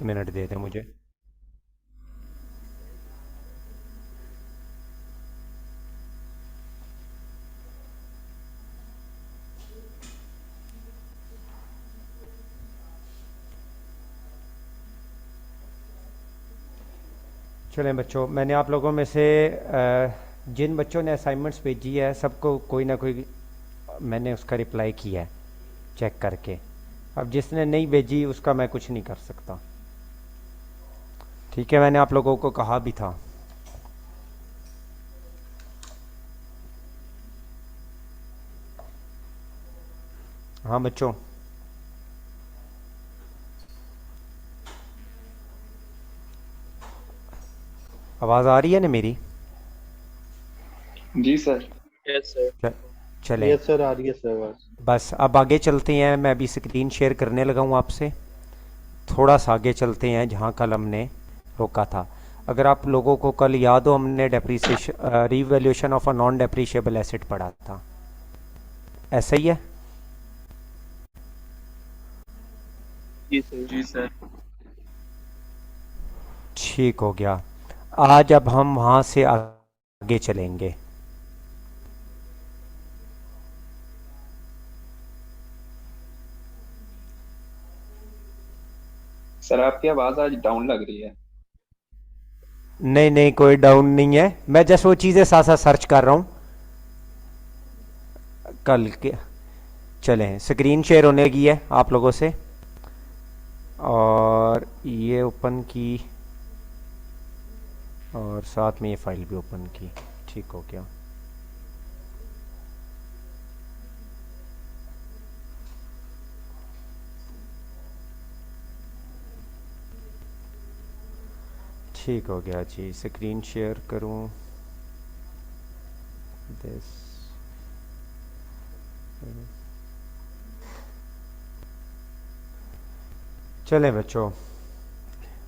Minute दे दें मुझे। चलें बच्चों, मैंने आप लोगों में से जिन बच्चों ने असाइनमेंट्स भेजी है सबको कोई ना कोई मैंने उसका रिप्लाई किया है चेक करके। अब जिसने नहीं भेजी उसका मैं कुछ नहीं कर सकता। ठीक है, मैंने आप लोगों को कहा भी था। हाँ बच्चों, आवाज़ आ रही है ना मेरी? जी सर। Yes sir. च- चलें, यस सर, आ रही है सर आवाज। बस अब आगे चलते हैं। मैं अभी स्क्रीन शेयर करने लगा हूँ आपसे। थोड़ा सा आगे चलते हैं जहाँ कल हमने रोका था। अगर आप लोगों को कल याद हो, हमने depreciation revaluation of a non depreciable asset पढ़ा था। ऐसा ही है? जी सर। जी सर। ठीक हो गया। आज अब हम वहाँ से आगे चलेंगे। सर आपकी आवाज आज डाउन लग रही है। नहीं नहीं, कोई डाउन नहीं है, मैं जस्ट वो चीज़ें साथ साथ सर्च कर रहा हूँ कल के। चलें, स्क्रीन शेयर होने लगी है आप लोगों से, और ये ओपन की, और साथ में ये फाइल भी ओपन की। ठीक हो गया। ठीक हो गया जी। स्क्रीन शेयर करूं दिस? चलें बच्चों,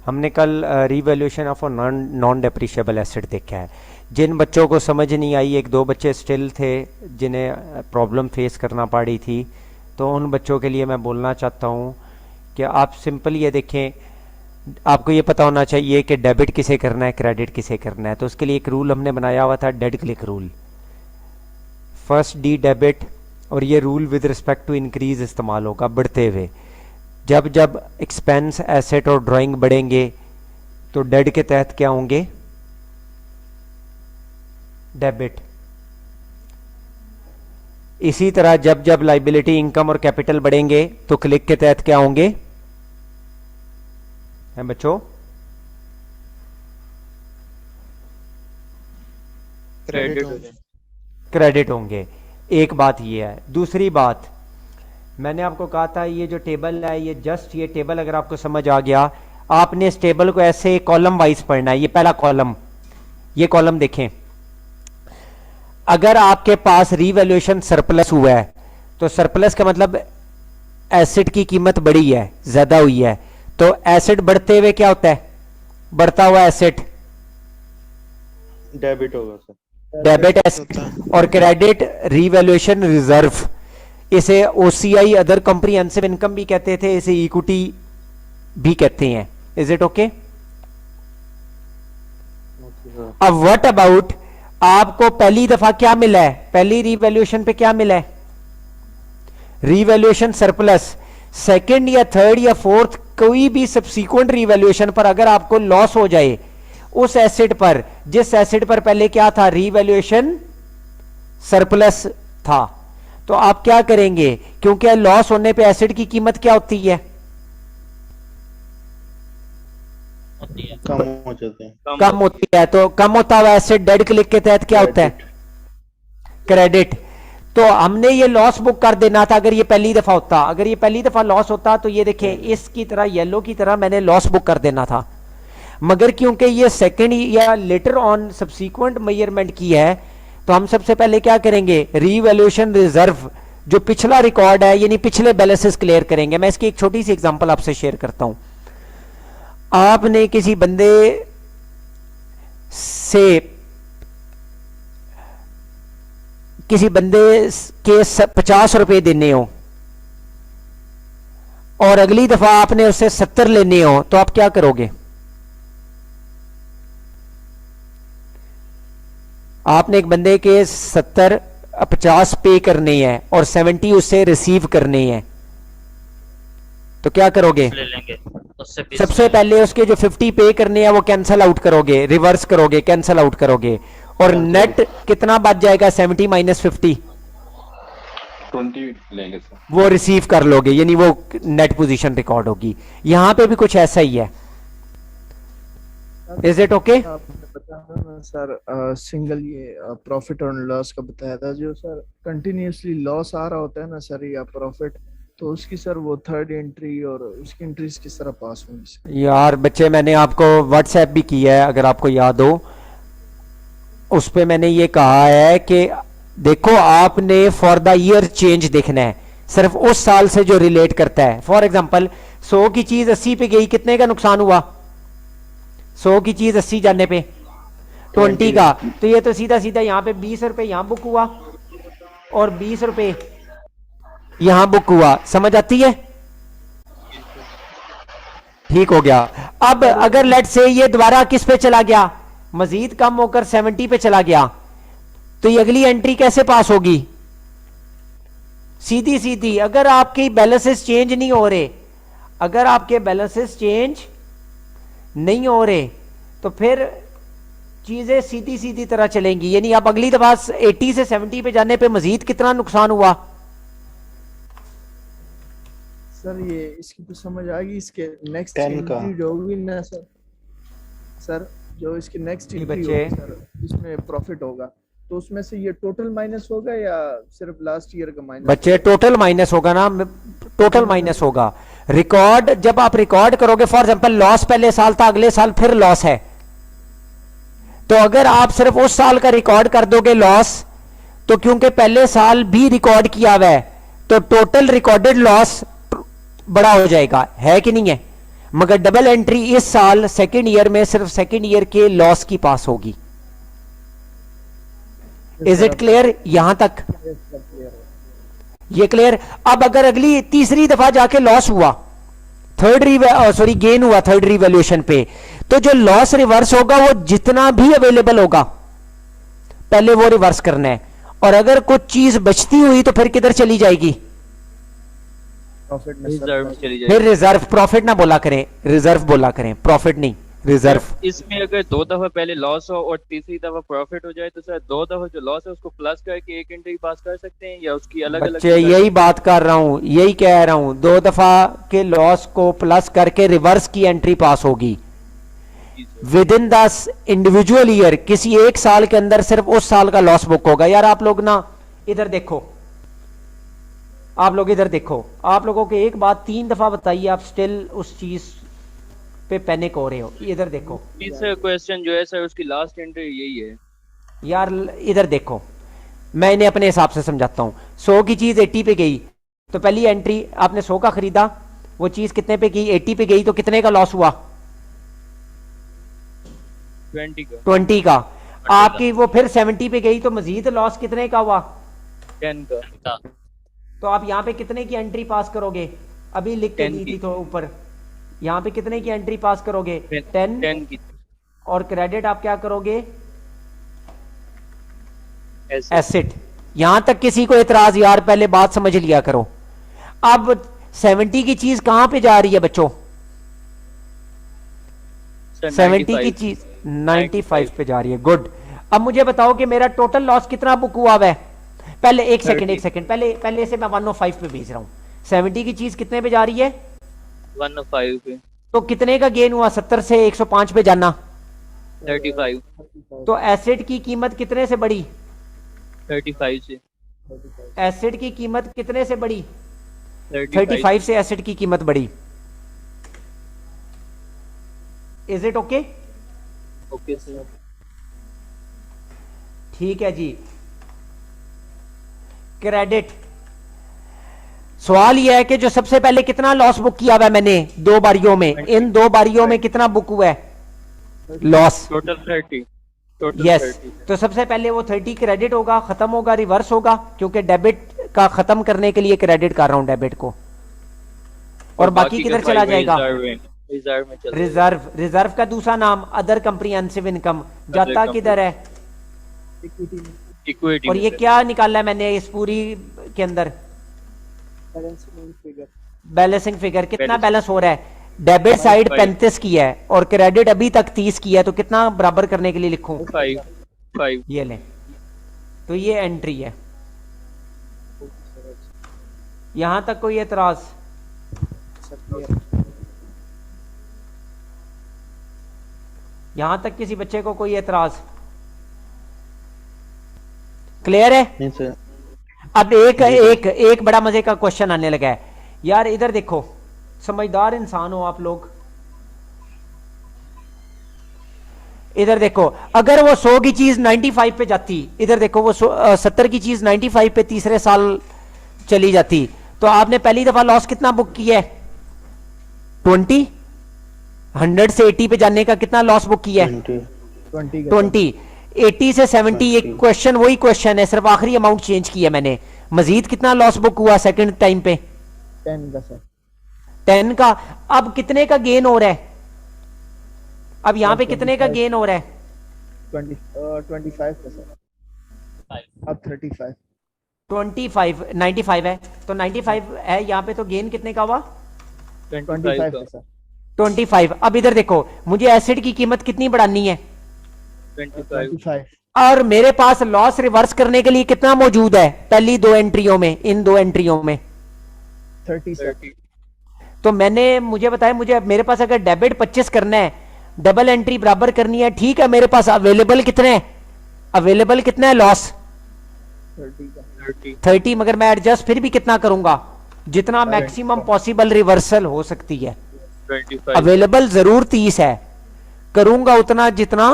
हमने कल revaluation of a non depreciable asset देखा है। जिन बच्चों को समझ नहीं आई, एक दो बच्चे स्टिल थे जिन्हें प्रॉब्लम फेस करना पड़ी थी, तो उन बच्चों के लिए मैं बोलना चाहता हूँ कि आप सिंपल ये देखें। आपको ये पता होना चाहिए कि डेबिट किसे करना है, क्रेडिट किसे करना है। तो उसके लिए एक रूल हमने बनाया हुआ था, dead click rule. First D debit, और ये rule with respect to increase इस्तेमाल होगा बढ़ते हुए। जब जब एक्सपेंस, एसेट और ड्राइंग बढ़ेंगे तो डेड के तहत क्या होंगे? डेबिट। इसी तरह जब जब लाइबिलिटी, इनकम और कैपिटल बढ़ेंगे तो क्लिक के तहत क्या होंगे हैं बच्चों? क्रेडिट हो जाए। क्रेडिट होंगे। एक बात ये है। दूसरी बात, मैंने आपको कहा था ये जो टेबल है, ये जस्ट ये टेबल अगर आपको समझ आ गया, आपने इस टेबल को ऐसे कॉलम वाइज पढ़ना है। ये पहला कॉलम, ये कॉलम देखें। अगर आपके पास रीवैल्यूएशन सरप्लस हुआ है तो सरप्लस का मतलब एसेट की कीमत बढ़ी है, ज्यादा हुई है। तो एसेट बढ़ते हुए क्या होता है? बढ़ता हुआ एसेट डेबिट होगा सर। Debit asset. और क्रेडिट रीवैल्यूएशन रिजर्व। इसे ओसीआई, अदर कंप्रीहेंसिव इनकम भी कहते थे, इसे इक्विटी भी कहते हैं। Is it okay? Okay sir. अब व्हाट अबाउट, आपको पहली दफा क्या मिला है? पहली रीवैल्यूएशन पे क्या मिला है? Revaluation surplus. सेकंड या थर्ड या फोर्थ कोई भी सब्सीक्वेंट रीवैल्यूएशन पर अगर आपको लॉस हो जाए उस एसेट पर, जिस एसेट पर पहले क्या था? रीवैल्यूएशन सरप्लस था, तो आप क्या करेंगे? क्योंकि लॉस होने पे एसेट की कीमत क्या होती है? होती है। कम हो जाते हैं। कम होती है। तो कम होता हुआ एसेट डेड क्लिक के तहत क्या होता है? क्रेडिट। क्रेडिट। तो हमने ये लॉस बुक कर देना था अगर ये पहली दफा होता। अगर ये पहली दफा लॉस होता तो ये देखें, इसकी तरह, येलो की तरह मैंने लॉस बुक कर देना था। मगर क्योंकि ये सेकंड या लेटर ऑन सब्सीक्वेंट मेजरमेंट की है, तो हम सबसे पहले क्या करेंगे? रीवैल्यूएशन रिजर्व, जो पिछला रिकॉर्ड है, यानी पिछले बैलेंसेस क्लियर करेंगे। मैं इसकी एक छोटी सी एग्जांपल आपसे शेयर करता हूं। आपने किसी बंदे से, किसी बंदे के 50 रुपए देने हो, और अगली दफा आपने उससे 70 लेने हो तो आप क्या करोगे? आपने एक बंदे के 50 पे करने हैं और 70 उससे रिसीव करने हैं, तो क्या करोगे? ले लेंगे उससे 20 सबसे पहले उसके जो 50 पे करने हैं वो कैंसल आउट करोगे, रिवर्स करोगे, कैंसल आउट करोगे, और नेट कितना बच जाएगा? 70 माइनस 50 20 लेंगे सर। वो रिसीव कर लोगे, यानी वो नेट पोजीशन रिकॉर्ड होगी। यहां पे भी कुछ ऐसा ही है। Is it okay? आपने बताया ना सर, सिंगल ये प्रॉफिट और लॉस का बताया था, जो सर कंटिन्यूअसली लॉस आ रहा होता है ना सर या प्रॉफिट, तो उसकी सर वो थर्ड एंट्री और उसकी एंट्रीज किस तरह पास होंगी सर? यार बच्चे, मैंने आपको व्हाट्सएप भी किया है, अगर आपको याद हो, उस पे मैंने ये कहा है कि देखो आपने फॉर द ईयर चेंज देखना है, सिर्फ उस साल से जो रिलेट करता है। फॉर एग्जांपल 100 की चीज 80 पे गई, कितने का नुकसान हुआ? 100 की चीज 80 जाने पे 20 का, तो ये तो सीधा सीधा यहाँ पे 20 रुपए यहाँ बुक हुआ और 20 रुपए यहां बुक हुआ। समझ आती है? ठीक हो गया। अब अगर लेट से ये दोबारा किस पे चला गया, मजीद कम होकर 70 पे चला गया, तो ये अगली एंट्री कैसे पास होगी? सीधी सीधी। अगर आपके बैलेंसेस चेंज नहीं हो रहे, अगर आपके बैलेंसेस चेंज नहीं हो रहे, तो फिर चीजें सीधी सीधी तरह चलेंगी। यानी आप अगली दफा 80 से 70 पे जाने पे मजीद कितना नुकसान हुआ? सर ये इसकी तो समझ आ गई, इसके नेक्स्ट 10 का। एंट्री जो होगी ना सर, सर जो इसकी नेक्स्ट जी एंट्री बच्चे। होगी सर, जिसमें प्रॉफिट होगा, तो उसमें से ये टोटल माइनस होगा या सिर्फ लास्ट ईयर का माइनस? बच्चे टोटल माइनस होगा ना, टोटल माइनस होगा। रिकॉर्ड जब आप रिकॉर्ड करोगे, फॉर एग्जांपल लॉस पहले साल था, अगले साल फिर लॉस है, तो अगर आप सिर्फ उस साल का रिकॉर्ड कर दोगे लॉस, तो क्योंकि पहले साल भी रिकॉर्ड किया हुआ है, तो टोटल रिकॉर्डेड लॉस बड़ा हो जाएगा, है कि नहीं है? मगर डबल एंट्री इस साल सेकेंड ईयर में सिर्फ सेकेंड ईयर के लॉस की पास होगी। इज इट क्लियर यहां तक? ये क्लियर? अब अगर अगली तीसरी दफा जाके लॉस हुआ, गेन हुआ थर्ड रिवैल्यूएशन पे, तो जो लॉस रिवर्स होगा वो जितना भी अवेलेबल होगा पहले वो रिवर्स करना है, और अगर कुछ चीज बचती हुई तो फिर किधर चली जाएगी? प्रॉफिट में रिजर्व चली फिर जाएगी। रिजर्व। प्रॉफिट ना बोला करें, रिजर्व बोला करें, प्रॉफिट नहीं, रिजर्व। इसमें अगर 2 दफा पहले लॉस हो और तीसरी दफा प्रॉफिट हो जाए, तो सर 2 दफा जो लॉस है उसको प्लस करके एक एंट्री पास कर सकते हैं, या उसकी अलग अलग? बच्चे यही बात कर रहा हूं, यही कह रहा हूं, 2 दफा के लॉस को प्लस करके रिवर्स की एंट्री पास होगी with in the individual year. किसी एक साल के अंदर सिर्फ उस साल का लॉस बुक होगा। यार आप लोग ना इधर देखो, आप लोग इधर देखो, आप लोगों को एक बात 3 दफा बताइए, आप स्टिल उस चीज पे पैनिक हो रहे हो। इधर देखो तीसरा क्वेश्चन जो है सर, उसकी लास्ट एंट्री यही है। यार, इधर देखो, मैं इन्हें अपने हिसाब से समझाता हूं। 100 की चीज 80 पे गई, तो पहली एंट्री आपने 100 का खरीदा, वो चीज कितने पे गई? 80 पे गई, तो कितने का लॉस हुआ? 20 का। आपकी वो फिर 70 पे गई, तो मजीद लॉस कितने का हुआ? 10 का। तो आप यहां पे कितने की एंट्री पास करोगे? अभी लिख के 10 दी की। थी तो ऊपर, यहां पे कितने की एंट्री पास करोगे? 10 की। और क्रेडिट आप क्या करोगे? ऐसे। एसेट। यहां तक किसी को एतराज? यार पहले बात समझ लिया करो। अब 70 की चीज कहां पे जा रही है बच्चों? सर 70 की 95 चीज 95 पे जा रही है। गुड। अब मुझे बताओ कि मेरा टोटल लॉस कितना बुक हुआ है? पहले एक सेकंड, पहले से मैं 105 पे भेज रहा हूं। 70 की चीज कितने पे जा रही है? 105 पे। तो कितने का गेन हुआ? 70 से 105 पे जाना, 35। तो एसेट की कीमत कितने से बढ़ी? 35 से। एसेट की कीमत कितने से बढ़ी? 35 35 से एसेट की कीमत बढ़ी। Is it okay? Okay sir. ठीक है जी। क्रेडिट। सवाल यह है कि जो सबसे पहले कितना लॉस बुक किया हुआ है मैंने 2 बारियों में, इन 2 बारियों में कितना बुक हुआ है लॉस? टोटल 30। Total yes. 30। तो सबसे पहले वो 30 क्रेडिट होगा, खत्म होगा, रिवर्स होगा, क्योंकि डेबिट का खत्म करने के लिए क्रेडिट कर रहा हूं डेबिट को, और बाकी किधर चला जाएगा? रिजर्व में चला रिजर्व। रिजर्व का दूसरा नाम अदर कंप्रिहेंसिव इनकम, जाता किधर है? इक्विटी में, इक्विटी और ये क्या निकाला है मैंने इस पूरी के अंदर? Balancing figure. बैलेंसिंग फिगर कितना Balance. बैलेंस हो रहा है? डेबिट साइड 35 की है और क्रेडिट अभी तक 30 की है, तो कितना बराबर करने के लिए लिखूं? 5 ये लें, तो ये एंट्री है। यहां तक कोई एतराज? यहां तक किसी बच्चे को कोई एतराज? क्लियर है? नहीं सर। अब एक बड़ा मजे का क्वेश्चन आने लगा है यार। इधर देखो, समझदार इंसान हो आप लोग। इधर देखो, अगर वो 100 की चीज 95 पे जाती, इधर देखो वो 70 की चीज 95 पे तीसरे साल चली जाती, तो आपने पहली दफा लॉस कितना बुक किया है? 20। 100 से 80 पे जाने का कितना लॉस बुक किया है? 20। 80 से 70 एक क्वेश्चन वही क्वेश्चन है, सिर्फ आखिरी अमाउंट चेंज किया मैंने। मजीद कितना लॉस बुक हुआ सेकंड टाइम पे? 10 का सर। 10 का। अब कितने का गेन हो रहा है? अब यहां पे कितने का गेन हो रहा है? 25 का सर। अब 35। 25। 95 है तो 95 है यहाँ पे, तो गेन कितने का हुआ? 25 का सर। 25। अब इधर देखो, मुझे एसिड की कीमत कितनी बढ़ानी है? 25 और मेरे पास लॉस रिवर्स करने के लिए कितना मौजूद है पहली दो एंट्रियों में? इन दो एंट्रियों में 30 सर। तो मुझे बताया, मेरे पास अगर डेबिट 25 करना है, डबल एंट्री बराबर करनी है, ठीक है, मेरे पास अवेलेबल कितने है? अवेलेबल कितना है लॉस? 30। मगर मैं एडजस्ट फिर भी कितना करूंगा? जितना मैक्सिमम पॉसिबल रिवर्सल हो सकती है। 25 अवेलेबल जरूर 30 है, करूंगा उतना जितना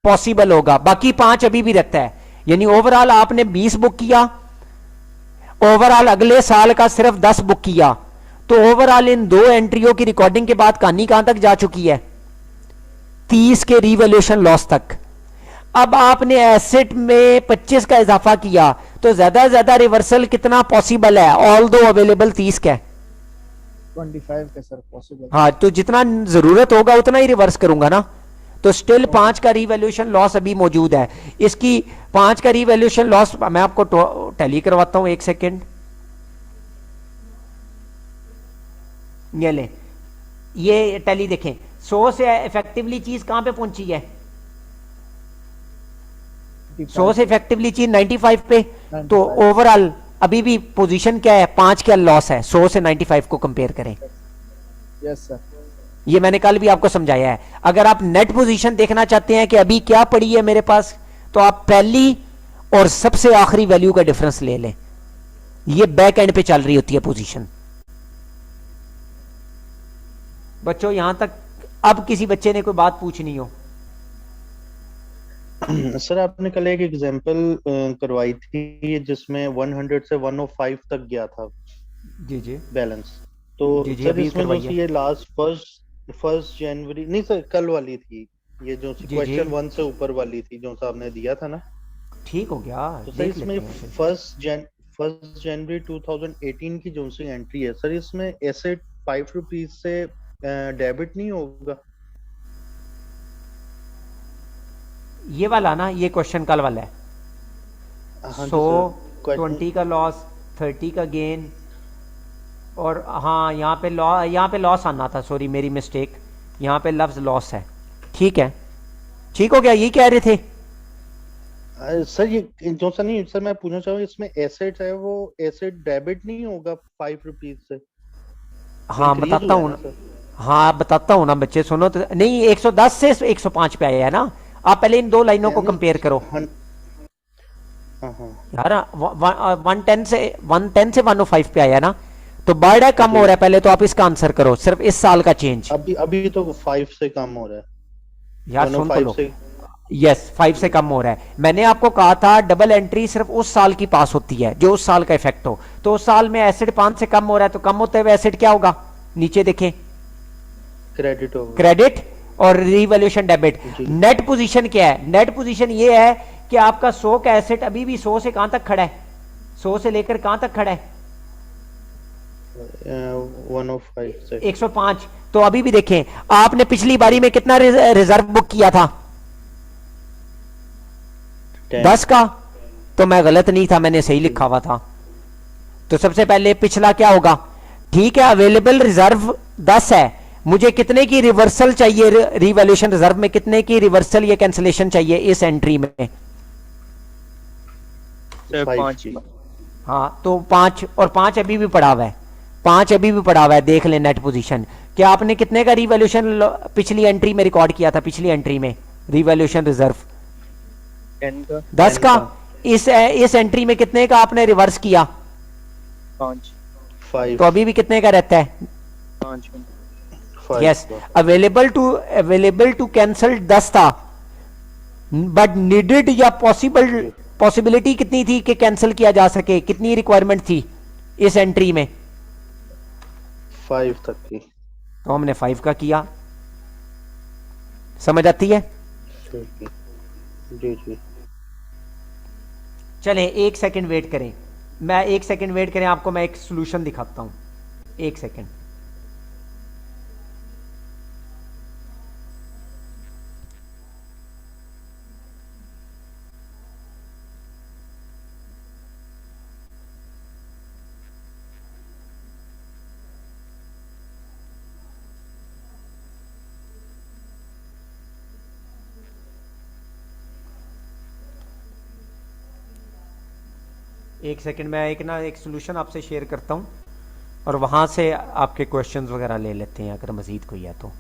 पॉसिबल होगा। बाकी 5 अभी भी रखता है, यानी ओवरऑल आपने 20 बुक किया, ओवरऑल अगले साल का सिर्फ 10 बुक किया, तो ओवरऑल इन दो एंट्रियों की रिकॉर्डिंग के बाद कहानी कहां तक जा चुकी है? 30 के रीवैल्यूएशन लॉस तक। अब आपने एसेट में 25 का इजाफा किया, तो ज्यादा से ज्यादा रिवर्सल कितना पॉसिबल है? ऑल दो अवेलेबल 30 का है। 25 का सर पॉसिबल। हाँ, तो जितना जरूरत होगा उतना ही रिवर्स करूंगा ना, तो स्टिल 5 का रीवैल्यूएशन लॉस अभी मौजूद है। इसकी 5 का रीवैल्यूएशन लॉस मैं आपको टैली करवाता हूं, 1 सेकेंड। ये ले, ये टैली देखें, 100 से इफेक्टिवली चीज कहां पे पहुंची है? 100 से इफेक्टिवली चीज 95 पे, तो ओवरऑल अभी भी पोजीशन क्या है? 5 का लॉस है 100 से 95 को कंपेयर करें। Yes sir. ये मैंने कल भी आपको समझाया है। अगर आप नेट पोजीशन देखना चाहते हैं कि अभी क्या पड़ी है मेरे पास, तो आप पहली और सबसे आखिरी वैल्यू का डिफरेंस ले लें। ये बैक एंड पे चल रही होती है पोजीशन। बच्चों यहां तक अब किसी बच्चे ने कोई बात पूछनी हो? सर आपने कल एक एग्जांपल करवाई थी जिसमें 100 से 105 तक गया था जी जी बैलेंस, तो जी जी, सर अभी इसमें जो करवाइए। सी ये लास्ट फर्स्ट जनवरी नहीं सर, कल वाली थी, ये जो जी, जी। क्वेश्चन 1 से ऊपर वाली थी जो आपने दिया था ना, ठीक हो गया, तो सर देख इसमें लेते हैं फिर। फर्स्ट जनवरी 2018 की जो सी एंट्री है सर, इसमें एसेट 5 रुपीज से डेबिट नहीं होगा? ये वाला ना, ये क्वेश्चन कल वाला है। हाँ जी 100, सर, 20 का लॉस, 30 का गेन, और हाँ यहाँ पे लॉस आना था, सॉरी मेरी मिस्टेक, यहाँ पे लफ्ज लॉस है। ठीक है, ठीक हो गया। ये कह रहे थे सर ये जो सर नहीं सर मैं पूछना चाहूँ, इसमें एसेट है वो एसेट डेबिट नहीं होगा 5 रुपीज से? हाँ Increase बताता हुआ हूँ है ना, ना सर? हाँ बताता हूँ ना बच्चे, सुनो तो। नहीं, 110 से 105 पे आया है ना। आप पहले इन दो लाइनों को यानी कंपेयर करो हाँ हाँ यार। 110 से 105 पे आया ना, तो बढ़ा कम हो रहा है पहले, तो आप इसका आंसर करो, सिर्फ इस साल का चेंज। अभी तो 5 से कम हो रहा है यार सुन तो 105 लो, से। यस 5 से कम हो रहा है। मैंने आपको कहा था डबल एंट्री सिर्फ उस साल की पास होती है जो उस साल का इफेक्ट हो, तो उस साल में एसिड 5 से कम हो रहा है, तो कम होते हुए एसिड क्या होगा? नीचे देखें, क्रेडिट होगा। क्रेडिट और रिवैल्यूएशन डेबिट। जी। नेट पोजीशन क्या है? नेट पोजीशन ये है कि आपका 100 का एसेट अभी भी 100 से कहां तक खड़ा है? 100 से लेकर कहां तक खड़ा है? 105 से 105। तो अभी भी देखें, आपने पिछली बारी में कितना रिजर्व बुक किया था? 10 का। तो मैं गलत नहीं था, मैंने सही लिखा हुआ था। तो सबसे पहले पिछला क्या होगा? ठीक है, अवेलेबल रिजर्व 10 है, मुझे कितने की रिवर्सल चाहिए? रिवैल्यूएशन रिजर्व में कितने की रिवर्सल या कैंसिलेशन चाहिए इस एंट्री में? सर 5 5 की। हाँ, तो 5, और 5 अभी भी पड़ा हुआ है, 5 अभी भी पड़ा हुआ है। देख लें नेट पोजीशन, क्या आपने कितने का रिवैल्यूएशन पिछली एंट्री में रिकॉर्ड किया था? पिछली एंट्री में रिवैल्यूएशन रिजर्व 10 का 10 का। इस एंट्री में कितने का आपने रिवर्स किया? 5 5 तो अभी भी कितने का रहता है? 5 यस, अवेलेबल टू कैंसल 10 था, बट नीडेड या पॉसिबिलिटी कितनी थी कि कैंसिल किया जा सके? कितनी रिक्वायरमेंट थी इस एंट्री में? 5 तक की। तो हमने 5 का किया। समझ आती है? ठीक है। जी जी। चलें, 1 सेकंड वेट करें, मैं 1 सेकंड वेट करें, आपको मैं एक सॉल्यूशन दिखाता हूं। 1 सेकंड। एक सेकंड, मैं एक सॉल्यूशन आपसे शेयर करता हूं और वहां से आपके क्वेश्चंस वगैरह ले लेते हैं अगर मजीद कोई है तो।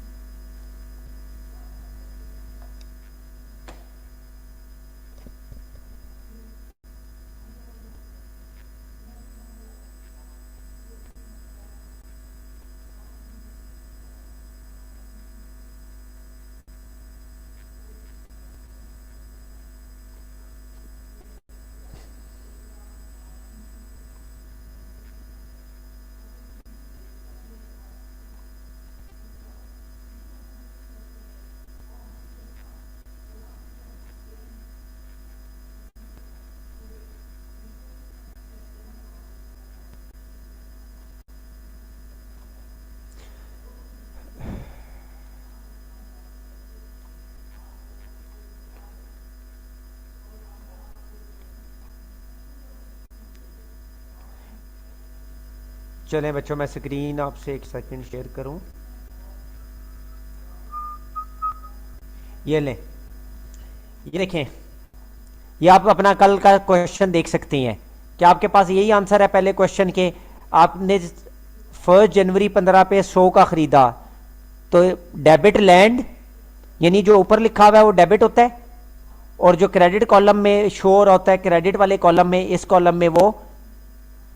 चलें बच्चों, मैं स्क्रीन आपसे 1 सेकंड शेयर करूं। ये लें, ये देखें, ये आप अपना कल का क्वेश्चन देख सकती हैं। क्या आपके पास यही आंसर है पहले क्वेश्चन के? आपने 1 जनवरी 15 पे 100 का खरीदा, तो डेबिट लैंड, यानी जो ऊपर लिखा हुआ है वो डेबिट होता है, और जो क्रेडिट कॉलम में शो हो रहा होता है, क्रेडिट वाले कॉलम में, इस कॉलम में वो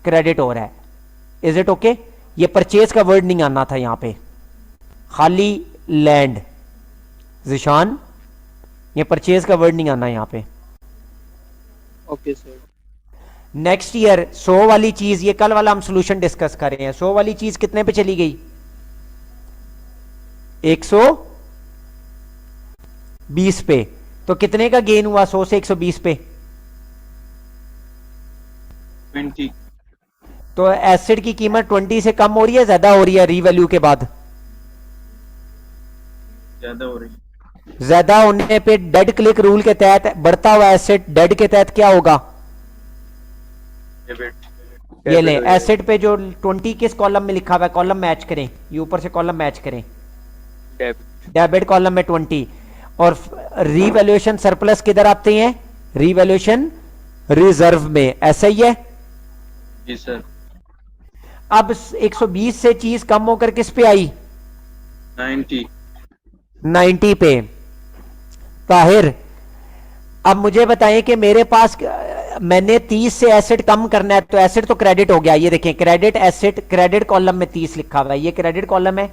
क्रेडिट हो रहा है। Is it okay? ये परचेज का वर्ड नहीं आना था यहां पे, खाली लैंड। जिशान, ये परचेज का वर्ड नहीं आना यहां पे। Okay sir. नेक्स्ट ईयर 100 वाली चीज, ये कल वाला हम सॉल्यूशन डिस्कस कर रहे हैं, 100 वाली चीज कितने पे चली गई? 120 पे। तो कितने का गेन हुआ 100 से 120 पे? 20 तो एसिड की कीमत 20 से कम हो रही है, ज्यादा हो रही है रीवैल्यू के बाद? ज्यादा हो रही है। ज्यादा होने पे डेड क्लिक रूल के तहत बढ़ता हुआ एसिड डेड के तहत क्या होगा? डेबिट। ये ले, एसिड पे जो 20 किस कॉलम में लिखा हुआ है, कॉलम मैच करें, ये ऊपर से कॉलम मैच करें। डेबिट। डेबिट कॉलम में 20, और रीवैल्यूएशन सरप्लस किधर आते हैं? रीवैल्यूएशन रिजर्व में। ऐसा ही है? जी सर। अब 120 से चीज कम होकर किस पे आई? 90 पे। ताहिर, अब मुझे बताएं कि मेरे पास, मैंने 30 से एसिड कम करना है, तो एसिड तो क्रेडिट हो गया। ये देखें, क्रेडिट एसिड, क्रेडिट कॉलम में 30 लिखा हुआ है, ये क्रेडिट कॉलम है,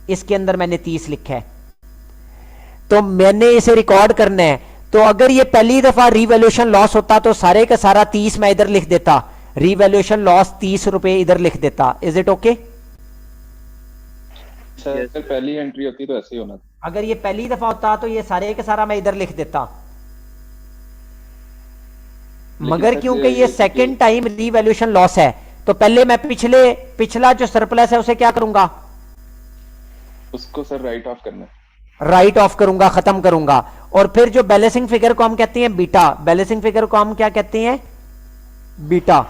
इसके अंदर मैंने 30 लिखा है, तो मैंने इसे रिकॉर्ड करना है। तो अगर ये पहली दफा रीवैल्यूएशन लॉस होता तो सारे का सारा 30 मैं इधर लिख देता, रीवैल्यूएशन लॉस 30 रुपए इधर लिख देता। Is it okay? सर पहली एंट्री होती तो ऐसे ही होना था। अगर ये पहली दफा होता तो ये सारे का सारा मैं इधर लिख देता, मगर सर क्योंकि ये सेकंड टाइम रीवैल्यूएशन लॉस है, तो पहले मैं पिछला जो सरप्लस है उसे क्या करूंगा, उसको सर राइट ऑफ करना है। राइट ऑफ करूंगा, खत्म करूंगा। और फिर जो बैलेंसिंग फिगर को हम कहते हैं बीटा, बैलेंसिंग फिगर को हम क्या कहते हैं, बीटा।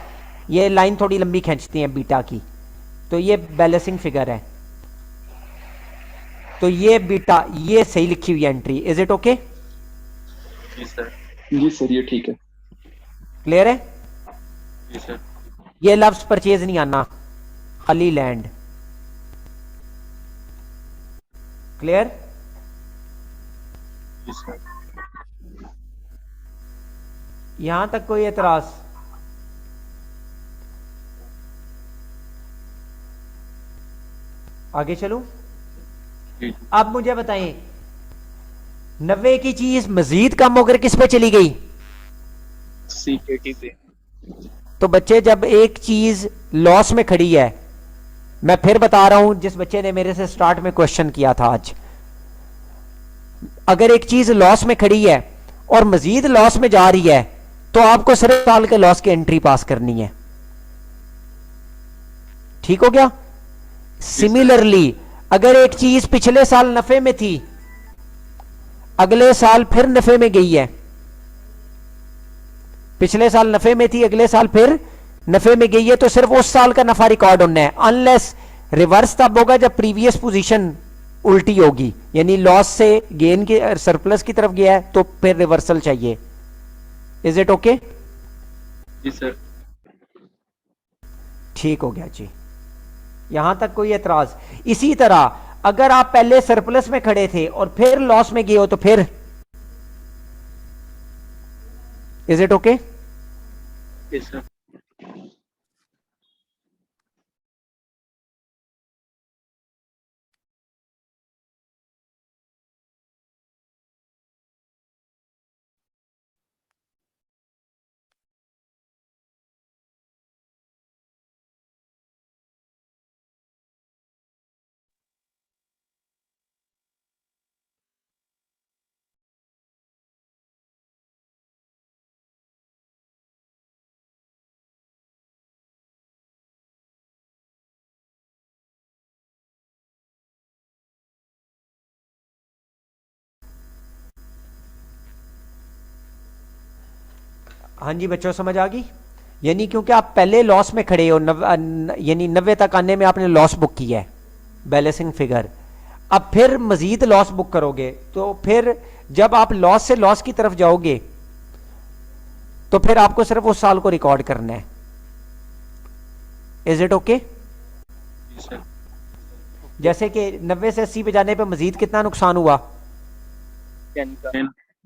ये लाइन थोड़ी लंबी खींचती है बीटा की, तो ये बैलेंसिंग फिगर है, तो ये बीटा, ये सही लिखी हुई एंट्री। Is it okay? जी सर ये ठीक है। क्लियर है? जी सर। ये लफ्ज परचेज नहीं आना, खाली लैंड। क्लियर? यहां तक कोई एतराज? आगे चलूं? अब मुझे बताएं, 90 की चीज मजीद कम होकर किस पे चली गई? CKT पे। तो बच्चे जब एक चीज लॉस में खड़ी है, मैं फिर बता रहा हूं, जिस बच्चे ने मेरे से स्टार्ट में क्वेश्चन किया था आज, अगर एक चीज लॉस में खड़ी है और मजीद लॉस में जा रही है, तो आपको सिर्फ साल के लॉस की एंट्री पास करनी है। ठीक हो गया? सिमिलरली अगर एक चीज पिछले साल नफे में थी, अगले साल फिर नफे में गई है, पिछले साल नफे में थी, अगले साल फिर नफे में गई है, तो सिर्फ उस साल का नफा रिकॉर्ड होना है। अनलेस रिवर्स तब होगा जब प्रीवियस पोजीशन उल्टी होगी, यानी लॉस से गेन की, सरप्लस की तरफ गया है, तो फिर रिवर्सल चाहिए। Is it okay? जी सर। ठीक हो गया जी, यहां तक कोई एतराज? इसी तरह अगर आप पहले सरप्लस में खड़े थे और फिर लॉस में गए हो, तो फिर इज इट ओके? जी सर। हाँ जी बच्चों, समझ आ गई? यानी क्योंकि आप पहले लॉस में खड़े हो, यानी 90 तक आने में आपने लॉस बुक किया है, बैलेंसिंग फिगर, अब फिर मजीद लॉस बुक करोगे, तो फिर जब आप लॉस से लॉस की तरफ जाओगे, तो फिर आपको सिर्फ उस साल को रिकॉर्ड करना है। Is it okay? जैसे कि 90 से 80 पे जाने पे मजीद कितना नुकसान हुआ? 10 का।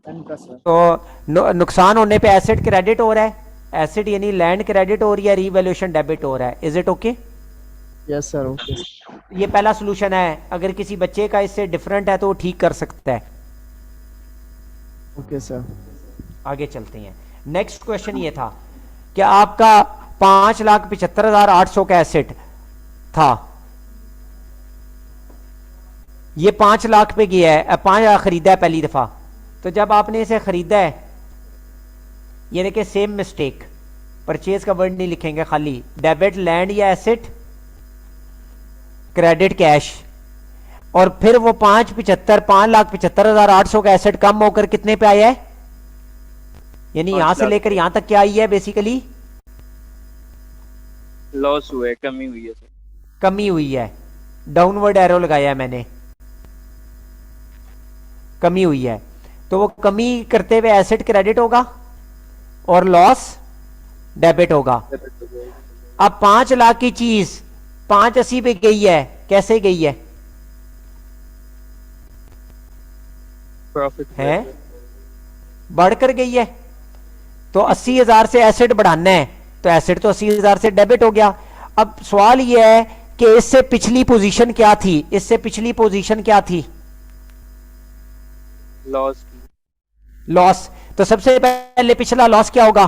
10 का सर। तो नुकसान होने पे एसेट क्रेडिट हो रहा है, एसेट यानी लैंड क्रेडिट हो रही है, रीवैल्यूएशन डेबिट हो रहा है। Is it okay? Yes sir, okay. ये पहला सोल्यूशन है। अगर किसी बच्चे का इससे डिफरेंट है तो वो ठीक कर सकता है। Okay sir. आगे चलते हैं। नेक्स्ट क्वेश्चन ये था कि आपका 5,75,800 का एसेट था, ये 5 लाख पे गया है, 5 खरीदा है पहली दफा। तो जब आपने इसे खरीदा है, ये देखिए सेम मिस्टेक, परचेज का वर्ड नहीं लिखेंगे, खाली डेबिट लैंड या एसेट, क्रेडिट कैश, और फिर वो 5,75,800 का एसेट कम होकर कितने पे आया है? यानी यहां से लेकर यहां तक क्या आई है? बेसिकली लॉस हुआ है, कमी हुई है सर। कमी हुई है, डाउनवर्ड एरो लगाया है मैंने, कमी हुई है। तो वो कमी करते हुए एसेट क्रेडिट होगा और लॉस डेबिट होगा। अब 5 लाख की चीज 580 पे गई है, कैसे गई है? प्रॉफिट है बढ़कर गई है। तो 80,000 से एसेट बढ़ाना है, तो एसेट तो 80,000 से डेबिट हो गया। अब सवाल यह है कि इससे पिछली पोजीशन क्या थी? इससे पिछली पोजीशन क्या थी? लॉस। लॉस। तो सबसे पहले पिछला लॉस क्या होगा?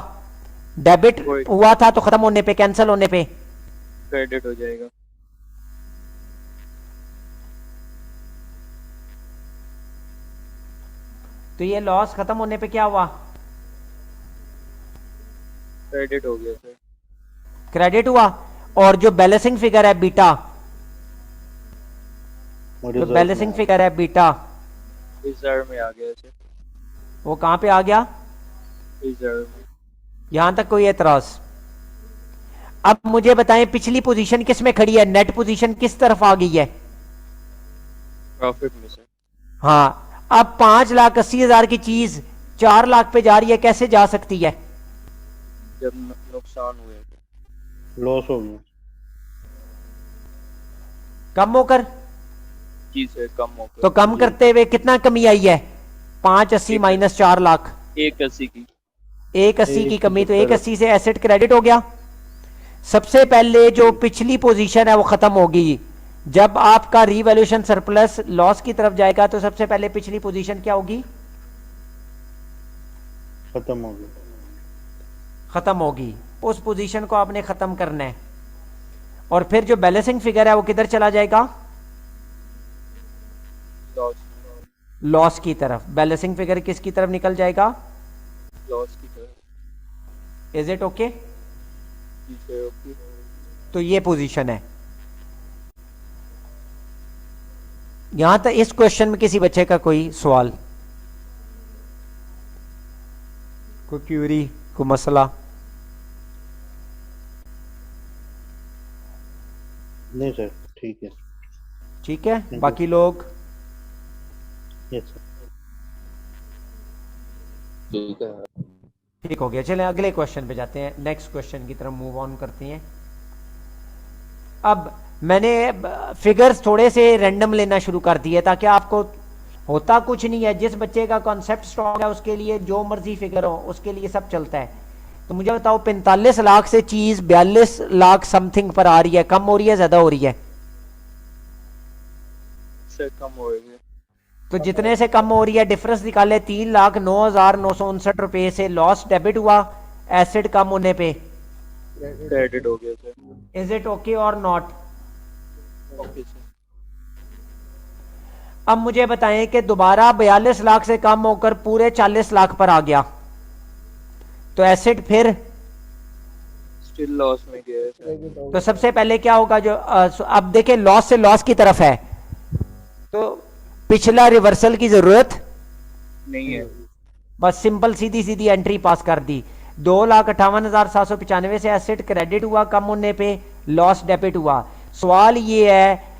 डेबिट हुआ था, तो खत्म होने पे, कैंसिल होने पे क्रेडिट हो जाएगा। तो ये लॉस खत्म होने पे क्या हुआ? क्रेडिट हो गया सर। क्रेडिट हुआ। और जो बैलेंसिंग फिगर है बीटा, और जो रिजर्व बैलेंसिंग में फिगर है बीटा, रिजर्व में आ गया सर, वो कहां पे आ गया? रिजर्व में। यहां तक कोई एतराज? अब मुझे बताएं पिछली पोजीशन किस में खड़ी है, नेट पोजीशन किस तरफ आ गई है? प्रॉफिट में सर। हाँ, अब 5,80,000 की चीज 4 लाख पे जा रही है, कैसे जा सकती है? जब नुकसान हुए लॉस हो गया। कम होकर, जी सर, कम होकर तो कम करते हुए कितना कमी आई है? 580 माइनस 4 लाख, 180 की। 180 की कमी, तो 180 से एसेट क्रेडिट हो गया। सबसे पहले जो पिछली पोजीशन है वो खत्म होगी। जब आपका रीवैल्यूएशन सरप्लस लॉस की तरफ जाएगा तो सबसे पहले पिछली पोजीशन क्या होगी? खत्म हो गया। खत्म होगी। उस पोजीशन को आपने खत्म करना है, और फिर जो बैलेंसिंग फिगर है वो किधर चला जाएगा? लॉस, लॉस की तरफ। बैलेंसिंग फिगर किसकी तरफ निकल जाएगा? लॉस की तरफ। Is it okay? जी सर, ओके। तो ये पोजीशन है। यहां तक इस क्वेश्चन में किसी बच्चे का कोई सवाल, कोई क्यूरी, कोई मसला? नहीं सर, ठीक है। ठीक है, you. बाकी लोग? Yes sir. ठीक है। ठीक हो गया। चलें अगले क्वेश्चन पे जाते हैं, नेक्स्ट क्वेश्चन की तरफ मूव ऑन करते हैं। अब मैंने फिगर्स थोड़े से रैंडम लेना शुरू कर दिए ताकि आपको, होता कुछ नहीं है, जिस बच्चे का कॉन्सेप्ट स्ट्रॉन्ग है उसके लिए जो मर्जी फिगर हो उसके लिए सब चलता है। तो मुझे बताओ 45 लाख से चीज 42 लाख समथिंग पर आ रही है, कम हो रही है ज्यादा हो रही है? सर कम हो रही है। तो जितने से कम हो रही है डिफरेंस निकाले। 3,09,959 रुपए से लॉस डेबिट हुआ एसेट कम होने पे। क्रेडिट हो गया सर। इज इट ओके और नॉट? Okay sir. अब मुझे बताएं कि दोबारा 42 लाख से कम होकर पूरे 40 लाख पर आ गया तो एसेट फिर स्टिल लॉस में गया है सर। तो सबसे पहले क्या होगा? जो अब देखें लॉस से लॉस की तरफ है तो पिछला रिवर्सल की जरूरत नहीं है। बस सिंपल सीधी सीधी एंट्री पास कर दी। 2,58,795 से एसेट क्रेडिट हुआ कम होने पे, लॉस डेबिट हुआ। सवाल ये है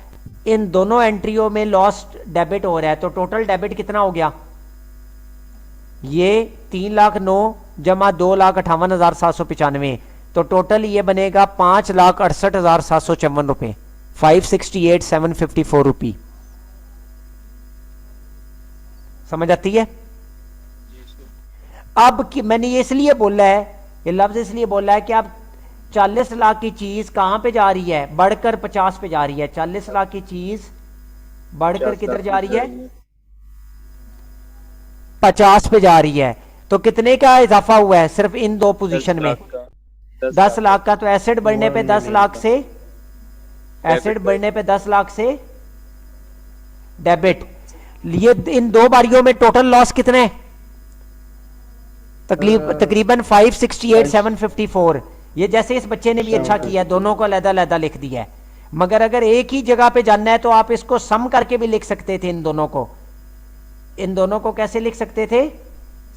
इन दोनों एंट्रियों में लॉस डेबिट हो रहा है तो टोटल डेबिट कितना हो गया? ये 3,09,000 जमा 2,58,795, तो टोटल ये बनेगा 5,68,754 रुपए, 568,754 रुपी। समझ आती है? जी सर। अब मैंने ये इसलिए बोला है, ये लफ्ज इसलिए बोला है कि अब 40 लाख की चीज कहां पे जा रही है? बढ़कर 50 पे जा रही है। 40 लाख की चीज बढ़कर किधर जा रही है? 50 पे जा रही है। तो कितने का इजाफा हुआ है सिर्फ इन दो पोजीशन में? 10 लाख का। तो एसेट बढ़ने पे 10 लाख से, एसेट बढ़ने पे 10 लाख से डेबिट। ये इन दो बारियों में टोटल लॉस कितने? तकरीबन 568,754। ये जैसे इस बच्चे ने भी अच्छा किया, दोनों को अलग-अलग लिख दिया है। मगर अगर एक ही जगह पे जानना है तो आप इसको सम करके भी लिख सकते थे। इन दोनों को, इन दोनों को कैसे लिख सकते थे?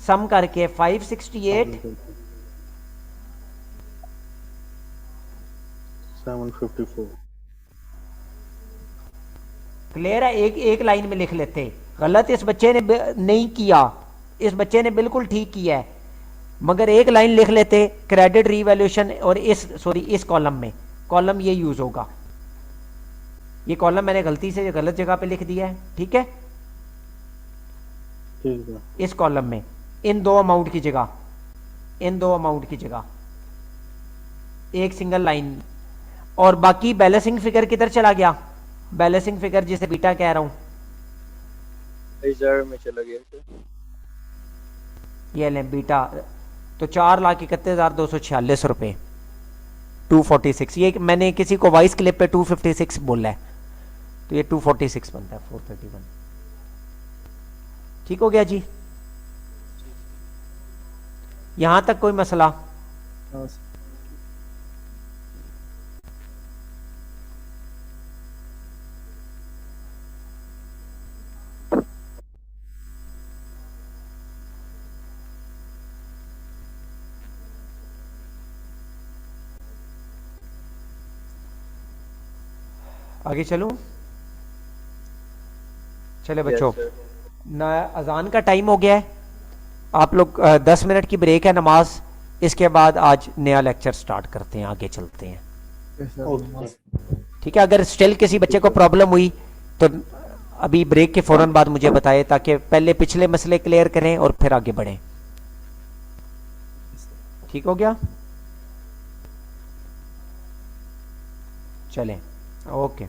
सम करके 568 754। क्लियर है? एक एक लाइन में लिख लेते। गलत इस बच्चे ने नहीं किया, इस बच्चे ने बिल्कुल ठीक किया है, मगर एक लाइन लिख लेते क्रेडिट रीवैल्यूएशन, और इस कॉलम में, कॉलम ये यूज होगा। ये कॉलम मैंने गलती से गलत जगह पे लिख दिया है, ठीक है? ठीक है। इस कॉलम में इन दो अमाउंट की जगह, इन दो अमाउंट की जगह एक सिंगल लाइन। और बाकी बैलेंसिंग फिगर किधर चला गया? बैलेंसिंग फिगर जिसे बीटा कह रहा हूं, रिजर्व में चला गया सर। ये लें बीटा। तो 4,31,246 रुपए, 246। ये मैंने किसी को वॉइस क्लिप पे 256 बोला है, तो ये 246 बनता है, 431। ठीक हो गया जी? यहां तक कोई मसला? हाँ सर। आगे चलूं? चले यस बच्चों, सर। ना अजान का टाइम हो गया है। आप लोग 10 मिनट की ब्रेक है नमाज, इसके बाद आज नया लेक्चर स्टार्ट करते हैं, आगे चलते हैं। Sir okay sir. ठीक है, अगर स्टिल किसी थैंक यू बच्चे को सर। प्रॉब्लम हुई तो अभी ब्रेक के फौरन बाद मुझे बताए, ताकि पहले पिछले मसले क्लियर करें और फिर आगे बढ़ें। ठीक हो गया? चलें, ओके।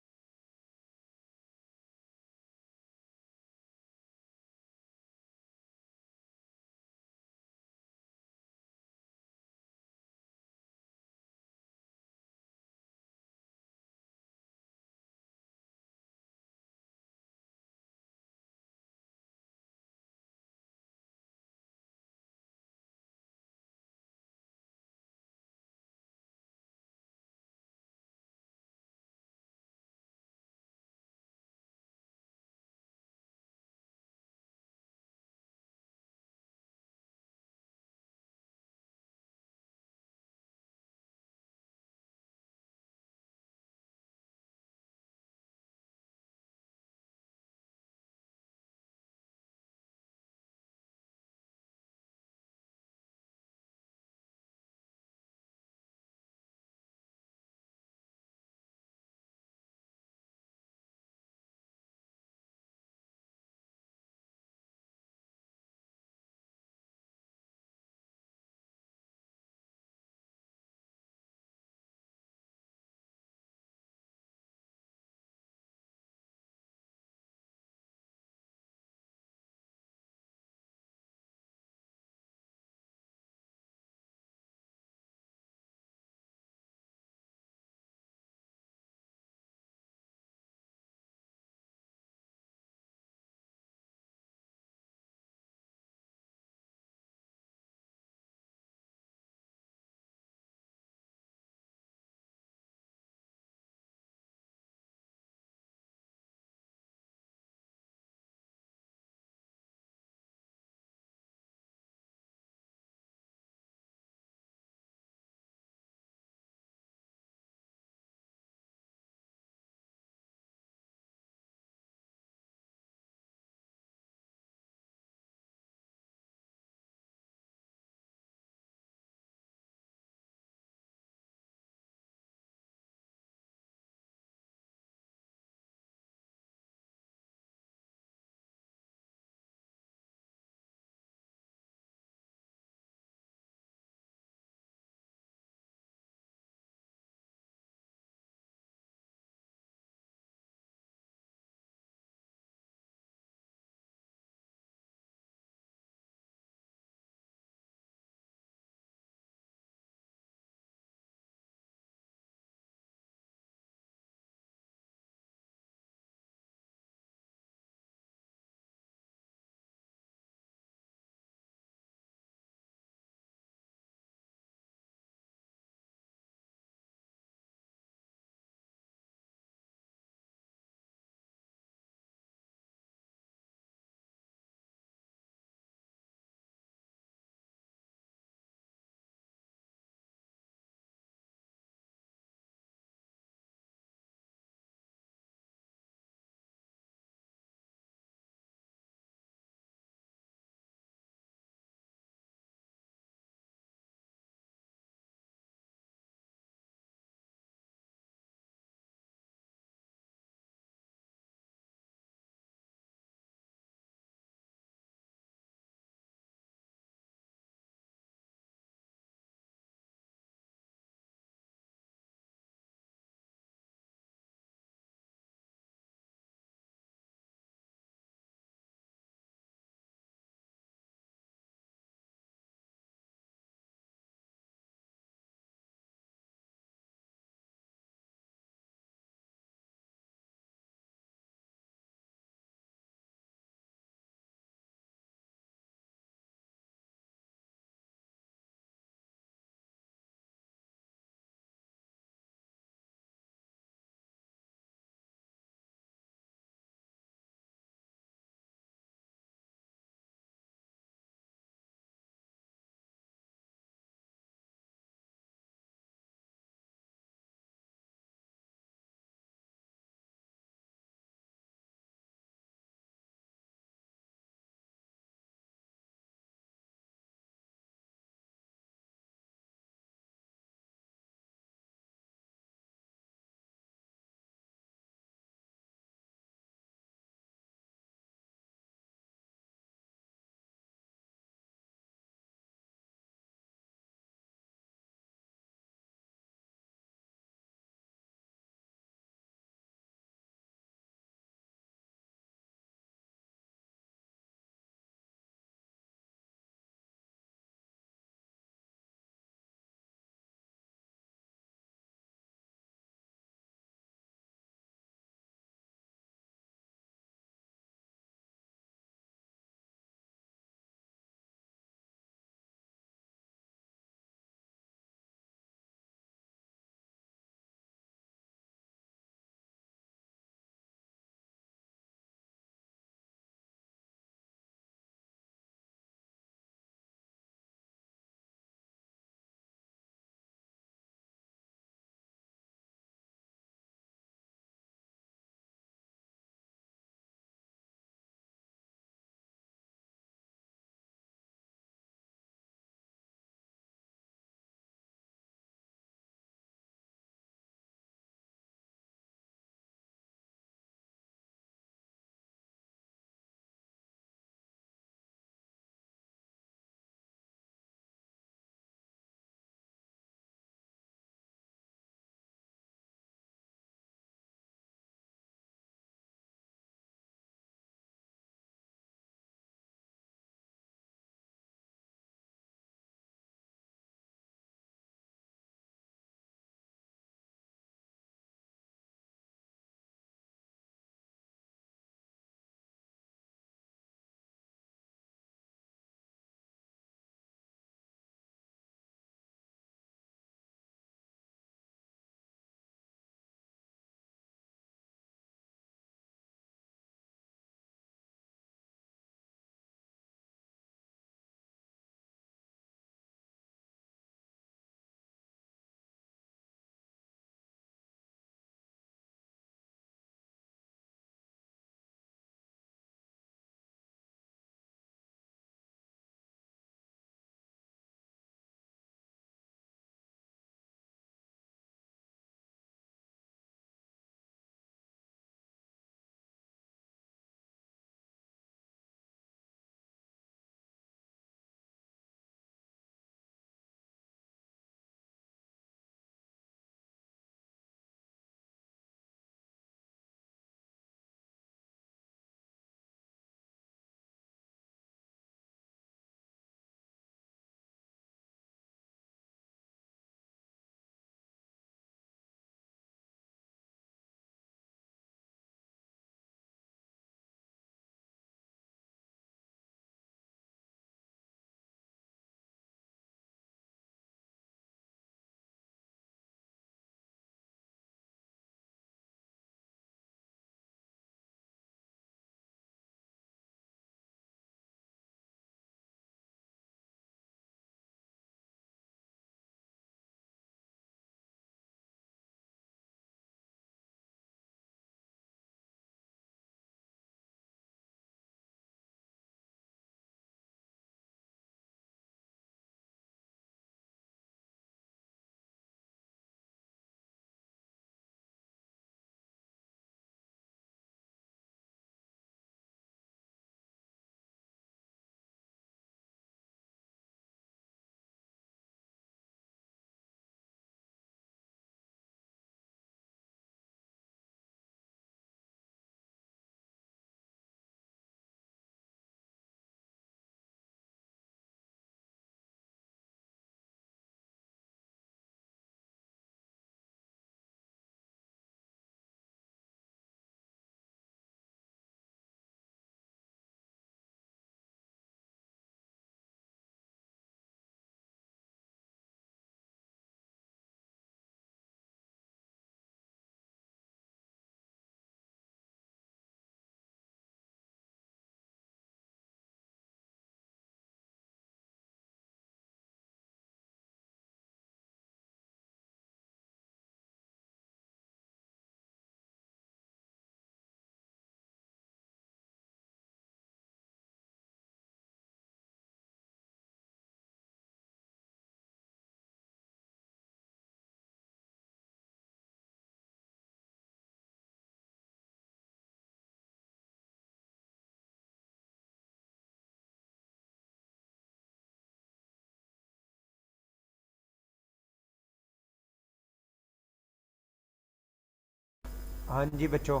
हाँ जी बच्चों,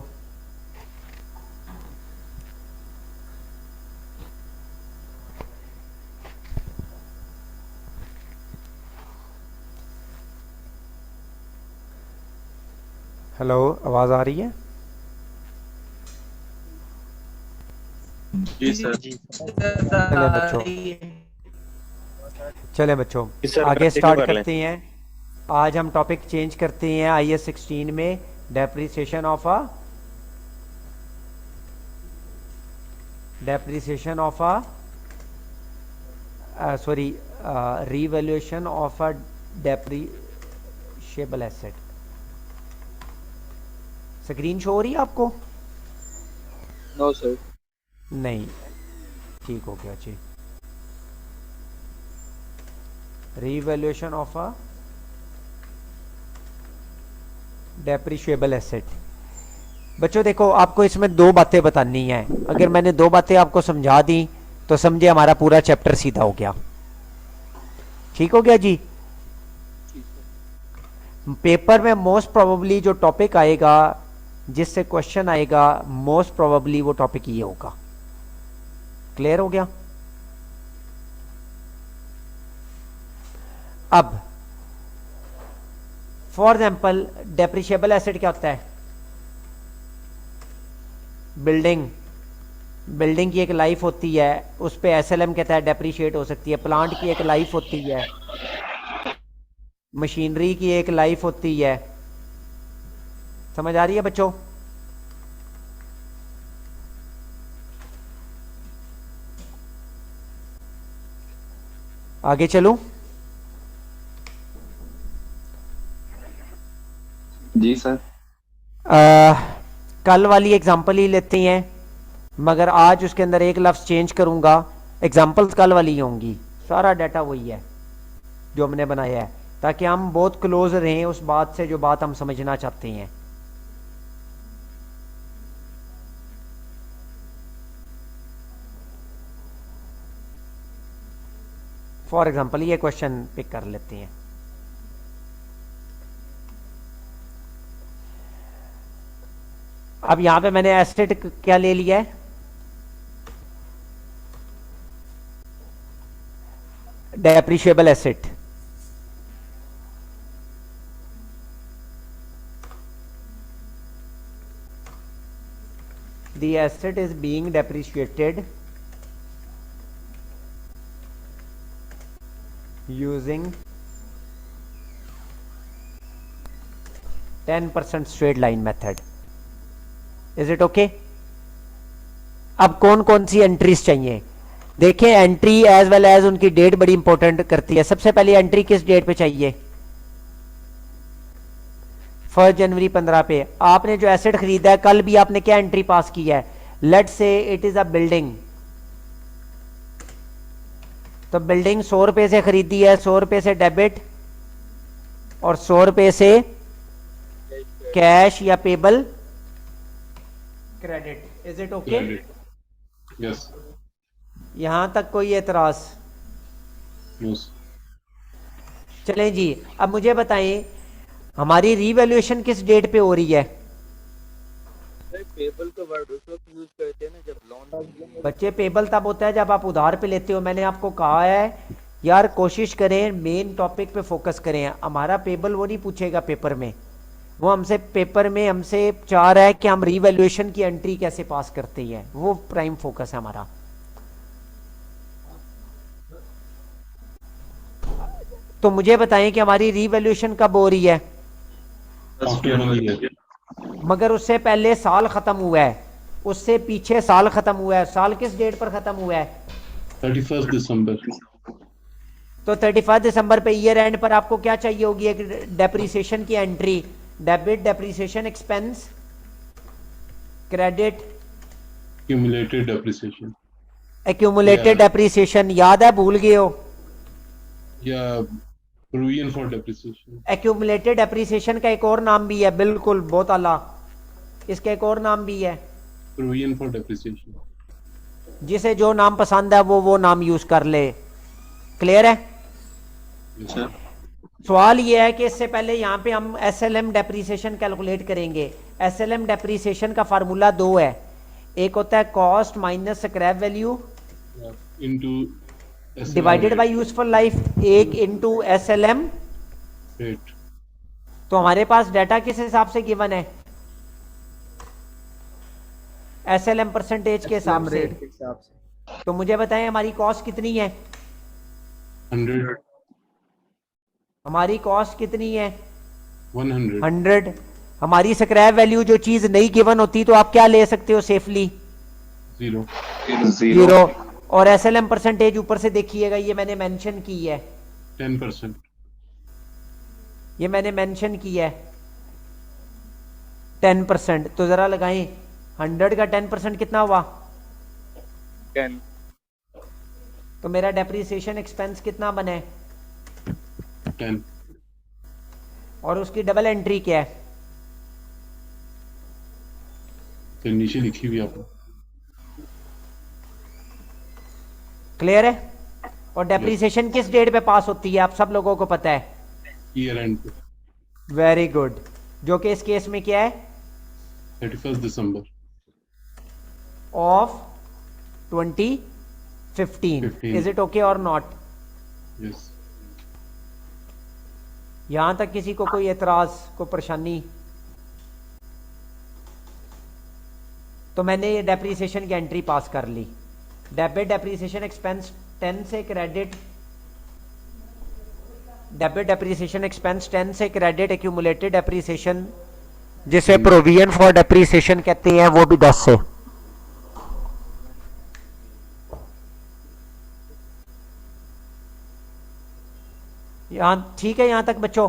हेलो, आवाज़ आ रही है? जी सर। चलें बच्चों, चलें बच्चों, सर आगे कंटिन्यू स्टार्ट कर लें। करते हैं। आज हम टॉपिक चेंज करते हैं IAS 16 में, depreciation of revaluation of a depreciable asset. Screen show हो रही है आपको? No sir. नहीं, ठीक हो गया जी। Revaluation of a depreciable asset. बच्चों देखो, आपको इसमें दो बातें बतानी है। अगर मैंने दो बातें आपको समझा दी तो समझे हमारा पूरा चैप्टर सीधा हो गया। ठीक हो गया जी। पेपर में मोस्ट प्रोबेबली जो टॉपिक आएगा, जिससे क्वेश्चन आएगा, मोस्ट प्रोबेबली वो टॉपिक ये होगा। क्लियर हो गया? अब फॉर एग्जाम्पल, डेप्रिशिएबल एसेट क्या होता है? बिल्डिंग की एक लाइफ होती है, उस पे SLM कहता है डेप्रिशिएट हो सकती है। प्लांट की एक लाइफ होती है, मशीनरी की एक लाइफ होती है। समझ आ रही है बच्चों? आगे चलूं? जी सर। कल वाली एग्जांपल ही लेते हैं, मगर आज उसके अंदर एक लफ्ज चेंज करूंगा। एग्जांपल्स कल वाली ही होंगी, सारा डाटा वही है जो हमने बनाया है, ताकि हम बहुत क्लोज रहें उस बात से जो बात हम समझना चाहते हैं। फॉर एग्जांपल ये क्वेश्चन पिक कर लेते हैं। अब यहां पे मैंने एसेट क्या ले लिया है? Depreciable asset. The asset is being depreciated using 10% straight line method. Is it okay? अब कौन कौन सी एंट्रीज चाहिए? देखें, एंट्री एज वेल एज उनकी डेट बड़ी इंपॉर्टेंट करती है। सबसे पहले एंट्री किस डेट पे चाहिए? 1 जनवरी 15 पे। आपने जो एसेट खरीदा है, कल भी आपने क्या एंट्री पास की है? Let's say it is a building. तो बिल्डिंग 100 रुपए से खरीदी है, 100 रुपए से डेबिट और 100 रुपए से कैश या payable credit. Is it okay? Yes. यहां तक कोई एतराज? यस। चलें जी, अब मुझे बताएं हमारी रीवैल्यूएशन किस डेट पे हो रही है? पेबल का वर्ड उस वक्त यूज करते हैं ना जब लोन। बच्चे, पेबल तब होता है जब आप उधार पे लेते हो। मैंने आपको कहा है यार, कोशिश करें मेन टॉपिक पे फोकस करें। हमारा पेबल वो नहीं पूछेगा पेपर में, वो हमसे पेपर में हमसे चाह रहा है कि हम रीवैल्यूएशन की एंट्री कैसे पास करते हैं, वो प्राइम फोकस है हमारा। तो मुझे बताएं कि हमारी रीवैल्यूएशन कब हो रही है? मगर उससे पहले साल खत्म हुआ है, उससे पीछे साल खत्म हुआ है। साल किस डेट पर खत्म हुआ है? 31 दिसंबर। तो 31 दिसंबर पे ईयर एंड पर आपको क्या चाहिए होगी? एक डेप्रिसिएशन की entry, debit depreciation expense, credit cumulated depreciation accumulated depreciation. याद है, भूल गए हो? या provision for depreciation. Accumulated depreciation का एक और नाम भी है, बिल्कुल, बहुत आला, इसका एक और नाम भी है। Provision for depreciation. जिसे जो नाम पसंद है वो नाम यूज कर ले। क्लियर है? Yes sir. सवाल ये है कि इससे पहले यहाँ पे हम एसएलएम डेप्रीसिएशन कैलकुलेट करेंगे। एसएलएम डेप्रीसिएशन का फार्मूला दो है, एक होता है cost minus scrap value into divided by useful life, एक इनटू एसएलएम। rate. तो हमारे पास डाटा किस हिसाब से गिवन है? एसएलएम परसेंटेज के हिसाब से। रेट के हिसाब से। तो मुझे बताएं हमारी कॉस्ट कितनी है? 100, हमारी कॉस्ट कितनी है? 100, 100। हमारी स्क्रैप वैल्यू जो चीज नहीं गिवन होती तो आप क्या ले सकते हो सेफली? 0, जीरो। और एसएलएम परसेंटेज ऊपर से देखिएगा, ये मैंने मेंशन की है, 10%, ये मैंने मेंशन किया है 10%। तो जरा लगाएं, 100 का 10% कितना हुआ? 10। तो मेरा डेप्रीसिएशन एक्सपेंस कितना बना है? 10, और उसकी डबल एंट्री क्या है? तो नीचे लिखी हुई आपने। क्लियर है? और डेप्रीसिएशन किस डेट पे पास होती है आप सब लोगों को पता है? ईयर एंड पे वेरी गुड। जो कि इस केस में क्या है? 31 December of 2015। 15। Is it okay और नॉट? यस। यहां तक किसी को कोई एतराज, कोई परेशानी? तो मैंने ये डेप्रीसिएशन की एंट्री पास कर ली। डेबिट डेप्रीसिएशन एक्सपेंस 10 से क्रेडिट, डेबिट डेप्रीसिएशन एक्सपेंस 10 से क्रेडिट एक्यूमुलेटेड डेप्रीसिएशन जिसे प्रोविजन फॉर डेप्रीसिएशन कहते हैं वो भी 10 से। यहां ठीक है? यहां तक बच्चों?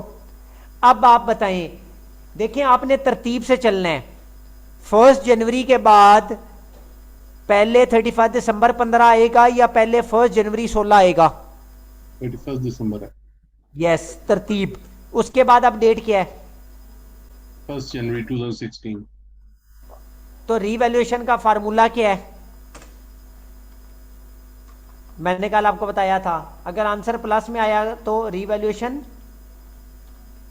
अब आप बताएं, देखें आपने तरतीब से चलना है। 1 जनवरी के बाद पहले 31 दिसंबर 15 आएगा या पहले 1 जनवरी 16 आएगा? 31 दिसंबर है। यस, तरतीब। उसके बाद अपडेट क्या है? 1 जनवरी 2016। तो रीवैल्यूएशन का फार्मूला क्या है? मैंने कल आपको बताया था, अगर आंसर प्लस में आया तो रीवैल्यूएशन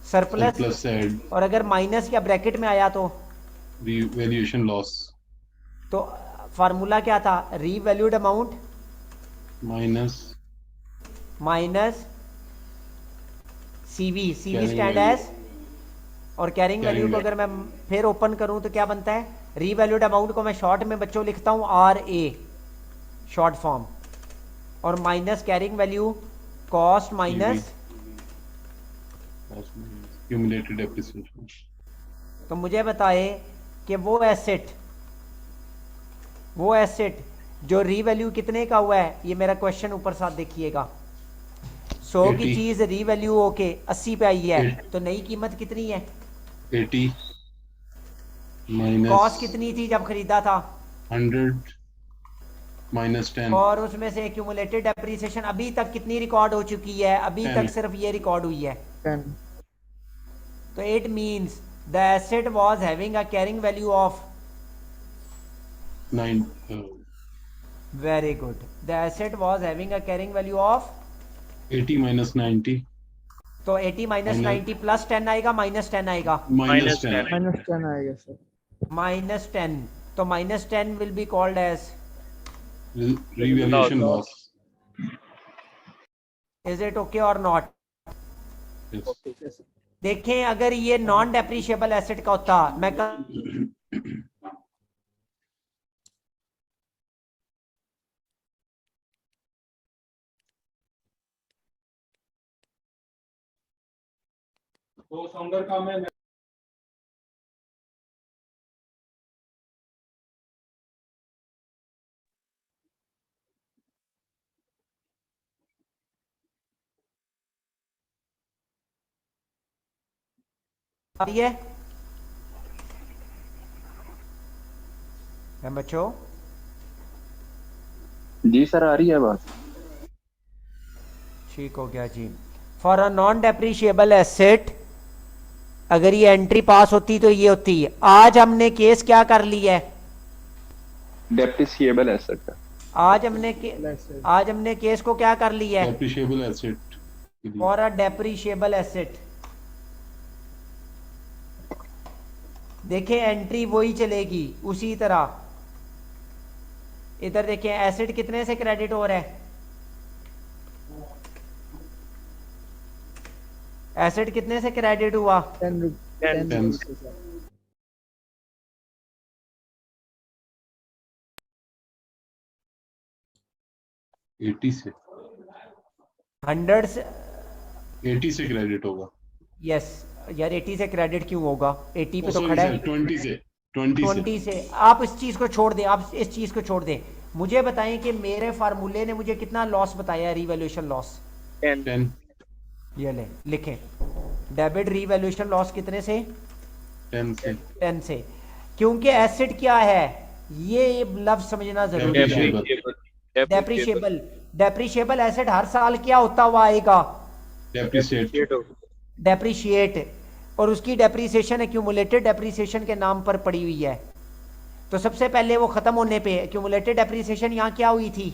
सरप्लस, प्लस एड और अगर माइनस या ब्रैकेट में आया तो वैल्यूएशन लॉस तो फार्मूला क्या था? Revalued amount minus minus CV, CV Carrying stand value. As, और कैरिंग Carrying वैल्यू को अगर मैं फिर ओपन करूं तो क्या बनता है? रीवैल्यूड अमाउंट को मैं शॉर्ट में बच्चों लिखता हूं RA, शॉर्ट फॉर्म, और minus carrying value cost minus. accumulated depreciation। तो मुझे बताए कि वो एसेट जो रीवैल्यू कितने का हुआ है, ये मेरा क्वेश्चन ऊपर साथ देखिएगा। 100 की 80 चीज रीवैल्यू होके 80 पे आई है, 80 तो नई कीमत कितनी है? 80 कॉस्ट माइनस कितनी थी जब खरीदा था? 100 माइनस 10। और उसमें से एक्यूमुलेटेड डेप्रिसिएशन अभी तक कितनी रिकॉर्ड हो चुकी है? अभी 10। तक सिर्फ ये रिकॉर्ड हुई है। 10। तो it means the asset was having a carrying value of, 9 very good, the asset was having a carrying value of. 80 minus 90 तो 80 माइनस 90 प्लस 10 आएगा, माइनस 10 आएगा? माइनस 10 -10 आएगा सर। माइनस 10। तो minus 10 will be called as, revaluation loss। Is it okay और not? Yes। देखें अगर ये non depreciable asset का होता, मैं तो सौंदर्य का मैं है बच्चों? जी सर, आ रही है बात। ठीक हो गया जी। For a non depreciable asset अगर ये एंट्री पास होती तो ये होती है। आज हमने केस क्या कर लिया है? डेप्रिसिएबल एसेट का। आज हमने केस को क्या कर लिया है? depreciable asset for a depreciable asset. देखें एंट्री वही चलेगी उसी तरह। इधर देखें एसेट कितने से क्रेडिट हो रहा है, एसेट कितने से क्रेडिट हुआ, 10 10 से सर। 80 से 100 से। 80 से क्रेडिट होगा। यस यार 80 से क्रेडिट क्यों होगा, 80 पे तो सॉरी खड़ा सर, है। 20 से 20 से 20 से। आप इस चीज को छोड़ दें, आप इस चीज को छोड़ दें, मुझे बताएं कि मेरे फार्मूले ने मुझे कितना लॉस बताया, रीवैल्यूएशन लॉस। 10 ये ले लिखें, डेबिट रीवैल्यूएशन लॉस कितने से, 10 से 10 से। क्योंकि एसेट क्या है ये लफ्ज समझना जरूरी है। Depreciable. डेप्रिशिएबल, डेप्रिशिएबल एसेट हर साल क्या होता हुआ आएगा, डेप्रिसिएट डेप्रिशिएट, और उसकी डेप्रिसिएशन एक्यूमुलेटेड डेप्रिसिएशन के नाम पर पड़ी हुई है। तो सबसे पहले वो खत्म होने पे एक्यूमुलेटेड डेप्रिसिएशन यहाँ क्या हुई थी,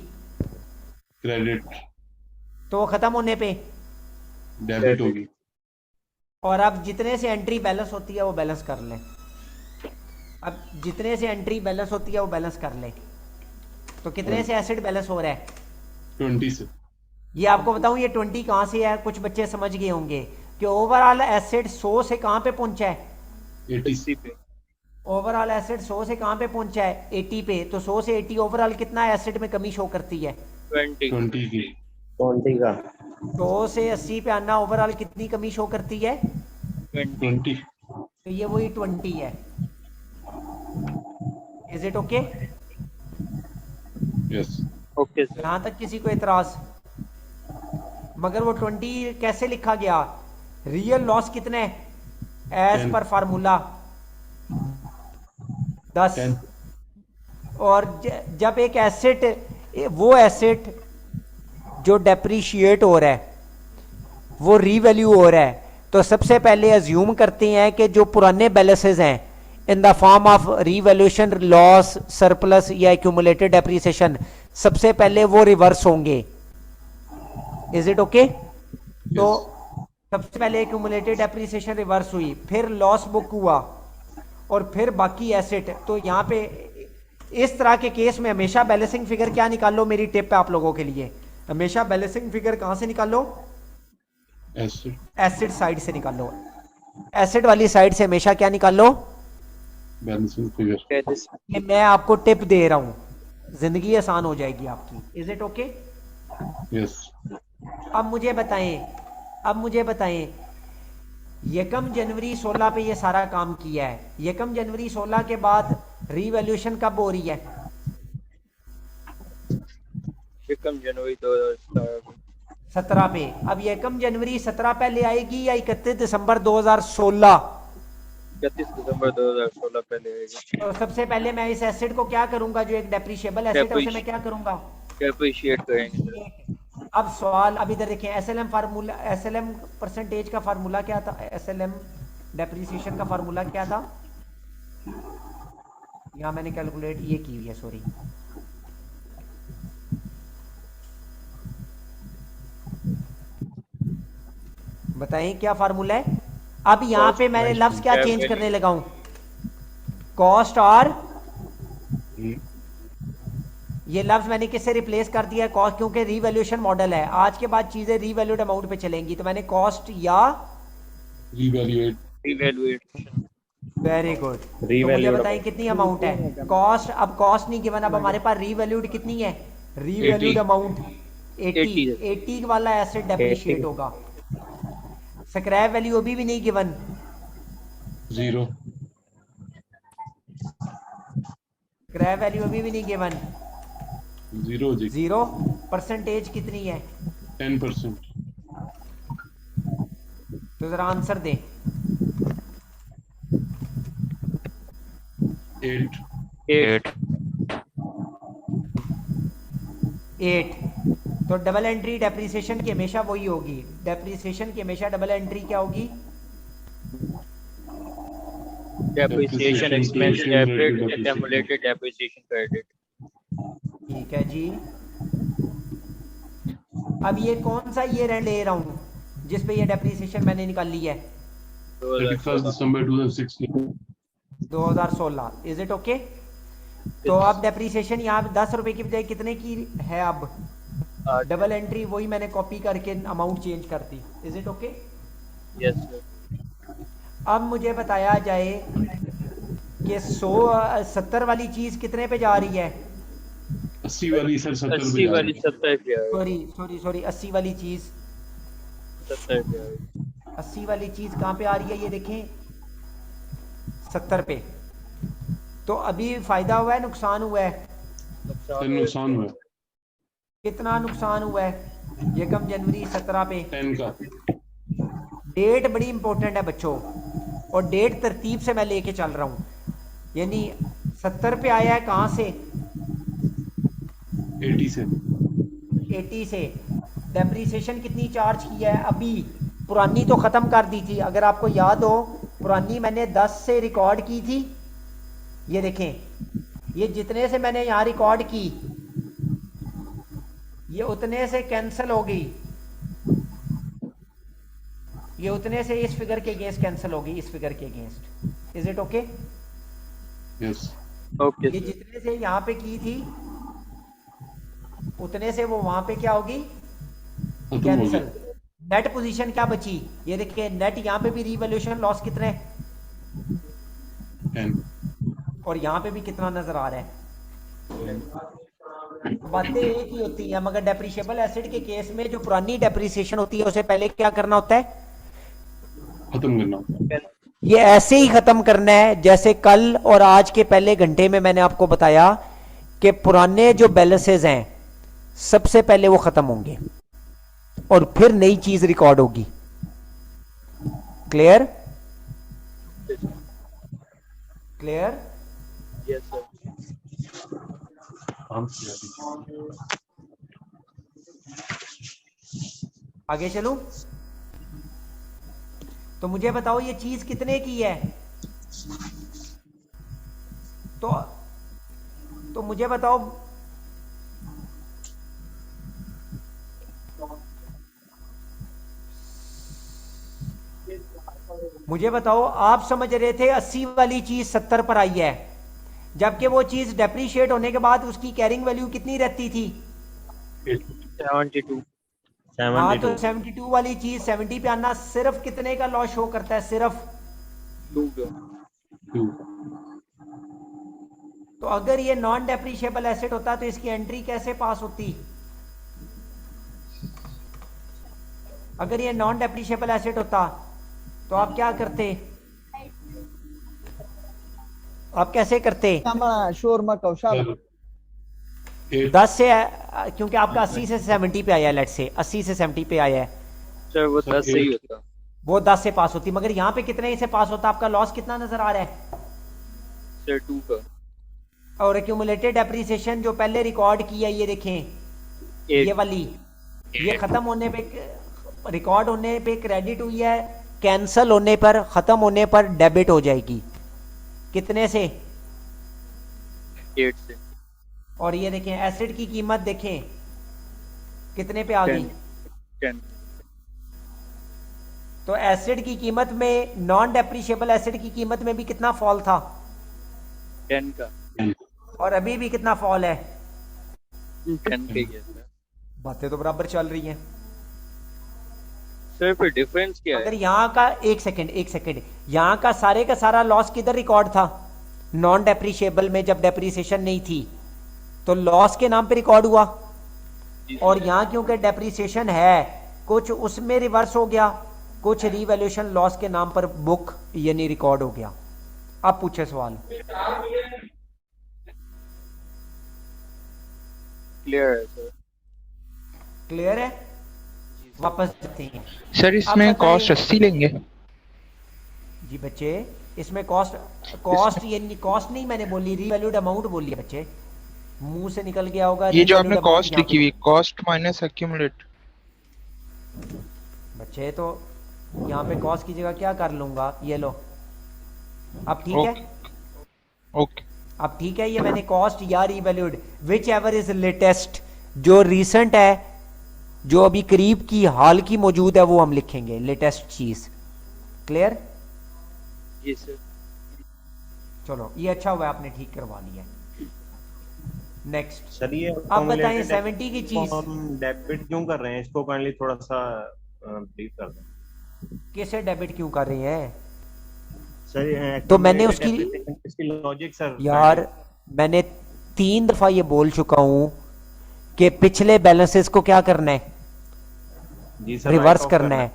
क्रेडिट तो वो खत्म होने पे डेबिट होगी। और अब जितने से एंट्री बैलेंस होती है वो बैलेंस कर लें। अब जितने से एंट्री बैलेंस होती है वो बैलेंस कर लें। तो कितने से एसेट बैलेंस हो रहा है, 20 से। ये आपको बताऊं ये 20 कहाँ से है, कुछ बच्चे समझ गए होंगे कि ओवरऑल एसेट 100 से कहाँ पे पहुंचा है, 80 पे। ओवरऑल एसेट 100 से कहाँ पे पहुंचा है, 80 पे। तो 100 से 80 ओवरऑल कितना एसेट में कमी शो करती है, 20 की 20 का 100 से 80 पे आना ओवरऑल कितनी कमी शो करती है, 20। तो ये वही 20 है। Is it okay, yes okay यहां तक किसी को एतराज। मगर वो 20 कैसे लिखा गया, रियल लॉस कितने एज 10 पर फार्मूला 10। 10 और जब एक एसेट, वो एसेट जो डेप्रिशिएट हो रहा है वो रीवैल्यू हो रहा है, तो सबसे पहले अज्यूम करते हैं कि जो पुराने बैलेंसेस हैं in the form of revaluation loss surplus या एक्यूमुलेटेड डेप्रिसिएशन, सबसे पहले वो रिवर्स होंगे। इज इट ओके, तो सबसे पहले एक्यूमुलेटेड डेप्रिसिएशन रिवर्स हुई, फिर लॉस बुक हुआ और फिर बाकी एसेट। तो यहाँ पे इस तरह के केस में हमेशा बैलेंसिंग फिगर क्या निकालो, मेरी टिप है आप लोगों के लिए, हमेशा बैलेंसिंग फिगर कहां से निकालो, एसेट एसिड साइड से निकालो। एसिड वाली साइड से हमेशा क्या निकालो, बैलेंसिंग फिगर। ये मैं आपको टिप दे रहा हूं, जिंदगी आसान हो जाएगी आपकी। इज इट ओके, यस अब मुझे बताएं यकम जनवरी 16 पे ये सारा काम किया है, यकम जनवरी 16 के बाद रीवैल्यूएशन कब हो रही है, यकम जनवरी 2017 पे। अब यकम जनवरी 17 पहले आएगी या 31 दिसंबर 2016, 31 दिसंबर 2016 पहले आएगी। तो सबसे पहले मैं इस एसेट को क्या करूंगा, जो एक डेप्रिशिएबल एसेट है उसे मैं क्या करूंगा, अप्रिशिएट करेंगे। अब सवाल, अब इधर देखें एसएलएम फार्मूला, एसएलएम परसेंटेज का फार्मूला क्या था, एसएलएम डेप्रिसिएशन का फार्मूला क्या था, यहां मैंने कैलकुलेट ये की हुई है, सॉरी। बताएं क्या फार्मूला है। अब यहां पे मैंने लफ्ज क्या चेंज करने लगा हूं, कॉस्ट और ये लफ्ज मैंने किससे रिप्लेस कर दिया है, कॉस्ट, क्योंकि रीवैल्यूएशन मॉडल है, आज के बाद चीजें रीवैल्यूड अमाउंट पे चलेंगी, तो मैंने कॉस्ट या रिवैल्यूएशन। Very good. तो मुझे बताएं कितनी अमाउंट है, कॉस्ट, अब कॉस्ट नहीं गिवन, अब हमारे पास रीवैल्यूड कितनी है, रीवैल्यूड अमाउंट 80 वाला एसेट डेप्रिशिएट होगा। स्क्रैप वैल्यू अभी भी नहीं गिवन, 0 स्क्रैप वैल्यू अभी भी नहीं गिवन, 0 जी 0। परसेंटेज कितनी है, 10%। तो जरा आंसर दें। 8। तो डबल एंट्री डेप्रिसिएशन की हमेशा वही होगी, डेप्रिसिएशन की हमेशा डबल एंट्री क्या होगी, depreciation expense debit accumulated depreciation credit. ठीक है जी। अब ये कौन सा ईयर एंड ले रहा हूं, जिस पे ये डेप्रिसिएशन मैंने निकाल ली है 31 दिसंबर 2016। 2016। Is it okay? तो अब डेप्रिसिएशन यहाँ 10 रुपए की बजाय कितने की है? अब डबल एंट्री वही मैंने कॉपी करके अमाउंट चेंज कर दी। Is it okay? Yes sir. अब मुझे बताया जाए कि 70 वाली चीज कितने पे जा रही है? 80 वाली सर 70 पे 80 जा वाली रही है। 70 पे आ गई। सॉरी 80 वाली चीज 70 पे आ गई। 80 वाली चीज कहाँ पे आ रही है? ये देखें 70 पे। तो अभी फायदा हुआ है नुकसान हुआ है? सर नुकसान हुआ है कितना नुकसान हुआ है? यकम जनवरी 17 पे। 10 का। डेट बड़ी इंपॉर्टेंट है बच्चों, और डेट तरतीब से मैं लेके चल रहा हूँ। यानी 70 पे आया है कहाँ से? 80 से। 80 से। डेप्रिसिएशन कितनी चार्ज की है अभी? पुरानी तो ख़त्म कर दी थी, अगर आपको याद हो पुरानी मैंने 10 से रिकॉर्ड की थी। ये देखें, ये जितने से मैंने यहाँ रिकॉर्ड की ये उतने से कैंसिल हो गई, ये उतने से इस फिगर के अगेंस्ट कैंसिल होगी, इस फिगर के against. Is it okay? Yes. Okay ये जितने से यहाँ पे की थी उतने से वो वहां पे क्या होगी? खत्म हो कैंसिल। गया। नेट पोजीशन क्या बची? ये देखिए नेट यहाँ पे भी रीवैल्यूएशन लॉस कितने, 10। और यहाँ पे भी कितना नजर आ रहा है? बातें एक ही होती है, मगर डेप्रिशिएबल एसेट के केस में जो पुरानी डेप्रिसिएशन होती है उसे पहले क्या करना होता है? खत्म करना। ये ऐसे ही खत्म करना है जैसे कल और आज के पहले घंटे में मैंने आपको बताया कि पुराने जो बैलेंसेस हैं सबसे पहले वो खत्म होंगे और फिर नई चीज रिकॉर्ड होगी। क्लियर? क्लियर? Yes sir. आगे चलूं? तो मुझे बताओ ये चीज कितने की है? तो मुझे बताओ आप समझ रहे थे 80 वाली चीज 70 पर आई है, जबकि वो चीज डेप्रीशिएट होने के बाद उसकी कैरिंग वैल्यू कितनी रहती थी? 72। हाँ, तो 72 वाली चीज 70 पे आना सिर्फ कितने का लॉस शो करता है? सिर्फ 2 का। 2। तो अगर ये नॉन डेप्रीशिएबल एसेट होता तो इसकी एंट्री कैसे पास होती? अगर ये नॉन डेप्रीशिएबल एसेट होता तो आप क्या करते? आप कैसे करते? 10 से, क्योंकि आपका 80 से 70 पे आया है, लेट से 80 से 70 पे आया है, सर वो 10 से ही होता। वो 10 से पास होती, मगर यहाँ पे कितने से पास होता? आपका लॉस कितना नजर आ रहा है? सर 2 का। और एक्यूमुलेटेड डेप्रिसिएशन जो पहले रिकॉर्ड की है, ये देखें ये वाली, ये खत्म होने पे, रिकॉर्ड होने पे क्रेडिट हुई है, कैंसल होने पर, खत्म होने पर डेबिट हो जाएगी। कितने से? 8 से। और ये देखें एसेट की कीमत देखें कितने पे आ गई? 10। तो एसेट की कीमत में, नॉन डेप्रिशिएबल एसेट की कीमत में भी कितना फॉल था? 10 का। और अभी भी कितना फॉल है? 10 पे गया सर। बातें तो बराबर चल रही हैं। सर फिर डिफरेंस क्या है? अगर यहाँ का एक सेकंड यहाँ का सारा लॉस किधर रिकॉर्ड था? नॉन डेप्रिशिएबल में, जब डेप्रिसिएशन नहीं थी तो लॉस के नाम पे रिकॉर्ड हुआ, और यहाँ क्योंकि डेप्रिसिएशन है कुछ उसमें रिवर्स हो गया, कुछ रीवैल्यूएशन लॉस के नाम पर बुक यानी रिकॉर्ड हो गया। अब पूछे सवाल। क्लियर है सर? क्लियर है? वापस जाते हैं सर इसमें कॉस्ट 80 लेंगे? जी बच्चे, इसमें कॉस्ट यानी कॉस्ट नहीं मैंने बोली, रीवैल्यूड अमाउंट बोली है बच्चे, मुंह से निकल गया होगा। ये जो आपने कॉस्ट लिखी हुई, कॉस्ट माइनस एक्यूमुलेट। बच्चे तो यहाँ पे कॉस्ट की जगह क्या कर लूंगा, ये लो। अब ठीक है? ओके। अब ठीक है, ये मैंने कॉस्ट या revalued which ever is latest, जो रिसेंट है जो अभी करीब की हाल की मौजूद है वो हम लिखेंगे, लेटेस्ट चीज। क्लियर? जी सर। चलो ये अच्छा हुआ आपने ठीक करवा लिया। नेक्स्ट सर ये अब बताएं 70 की चीज हम डेबिट क्यों कर रहे हैं, इसको काइंडली थोड़ा सा ब्रीफ कर दें। किसे डेबिट क्यों कर रहे हैं? सर तो मैंने उसकी इसकी लॉजिक सर यार मैंने 3 दफा ये बोल चुका हूं कि पिछले बैलेंसेस को क्या करना है, जी सर, रिवर्स करना है।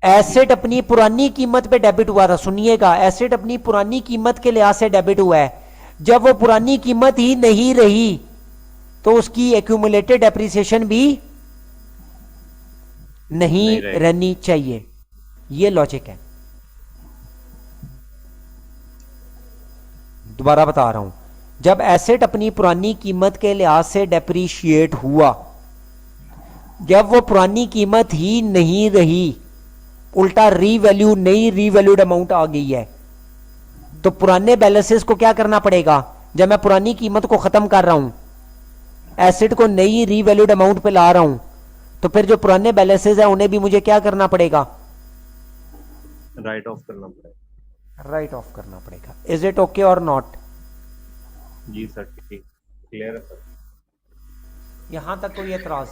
एसेट अपनी पुरानी कीमत पे डेबिट हुआ था, सुनिएगा, एसेट अपनी पुरानी कीमत के लिहाज से डेबिट हुआ है। जब वो पुरानी कीमत ही नहीं रही तो उसकी एक्यूमुलेटेड डेप्रिसिएशन भी नहीं रहनी चाहिए। ये लॉजिक है। दोबारा बता रहा हूं, जब एसेट अपनी पुरानी कीमत के लिहाज से डेप्रिशिएट हुआ, जब वो पुरानी कीमत ही नहीं रही, उल्टा रीवैल्यू, नई रीवैल्यूड अमाउंट आ गई है, तो पुराने बैलेंसेस को क्या करना पड़ेगा? जब मैं पुरानी कीमत को खत्म कर रहा हूं, एसेट को नई रीवैल्यूड अमाउंट पे ला रहा हूं, तो फिर जो पुराने बैलेंसेस है उन्हें भी मुझे क्या करना पड़ेगा? राइट ऑफ करना पड़ेगा। राइट ऑफ करना पड़ेगा। इज इट ओके और नॉट? जी सर, ठीक, क्लियर है सर। यहां तक कोई एतराज?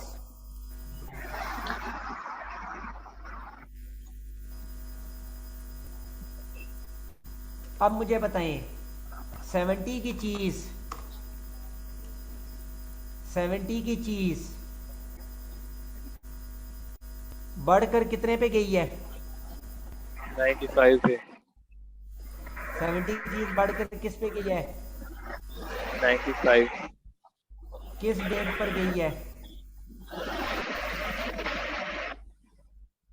अब मुझे बताएं 70 की चीज, 70 की चीज बढ़कर कितने पे गई है? 95 पे। 70 की चीज बढ़कर किस पे गई है? 95। किस डेट पर गई है?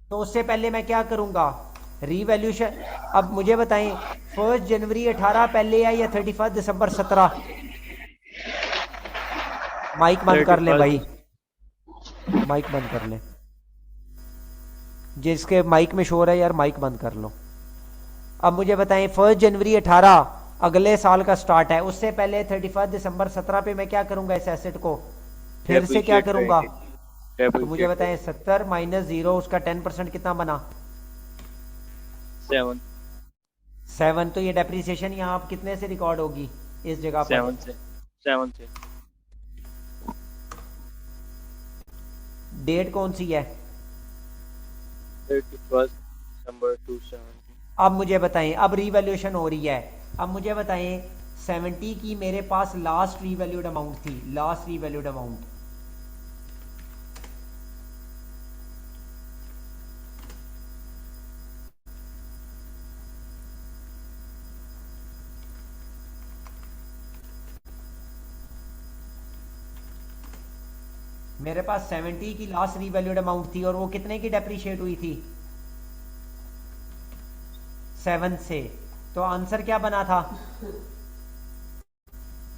तो उससे पहले मैं क्या करूंगा? रीवैल्यूशन। अब मुझे बताएं 1 जनवरी 18 पहले है या 31 दिसंबर 17? माइक बंद कर ले भाई, माइक बंद कर ले। जिसके माइक में शोर है यार माइक बंद कर लो। अब मुझे बताएं 1 जनवरी 18 अगले साल का स्टार्ट है, उससे पहले 31 दिसंबर 17 पे मैं क्या करूंगा? इस एसेट को फिर से क्या करूंगा? तो मुझे बताएं 70 माइनस 0 उसका 10% कितना बना? 7। तो ये डेप्रिसिएशन यहाँ आप कितने से रिकॉर्ड होगी इस जगह पर? 7 से। डेट कौन सी है? 31 दिसंबर 2017। अब मुझे बताएं, अब रीवैल्यूएशन हो रही है। अब मुझे बताएं 70 की मेरे पास लास्ट रीवैल्यूड अमाउंट थी, लास्ट रीवैल्यूड अमाउंट मेरे पास 70 की लास्ट रीवैल्यूड अमाउंट थी और वो कितने की डेप्रिशिएट हुई थी? 7 से। तो आंसर क्या बना था?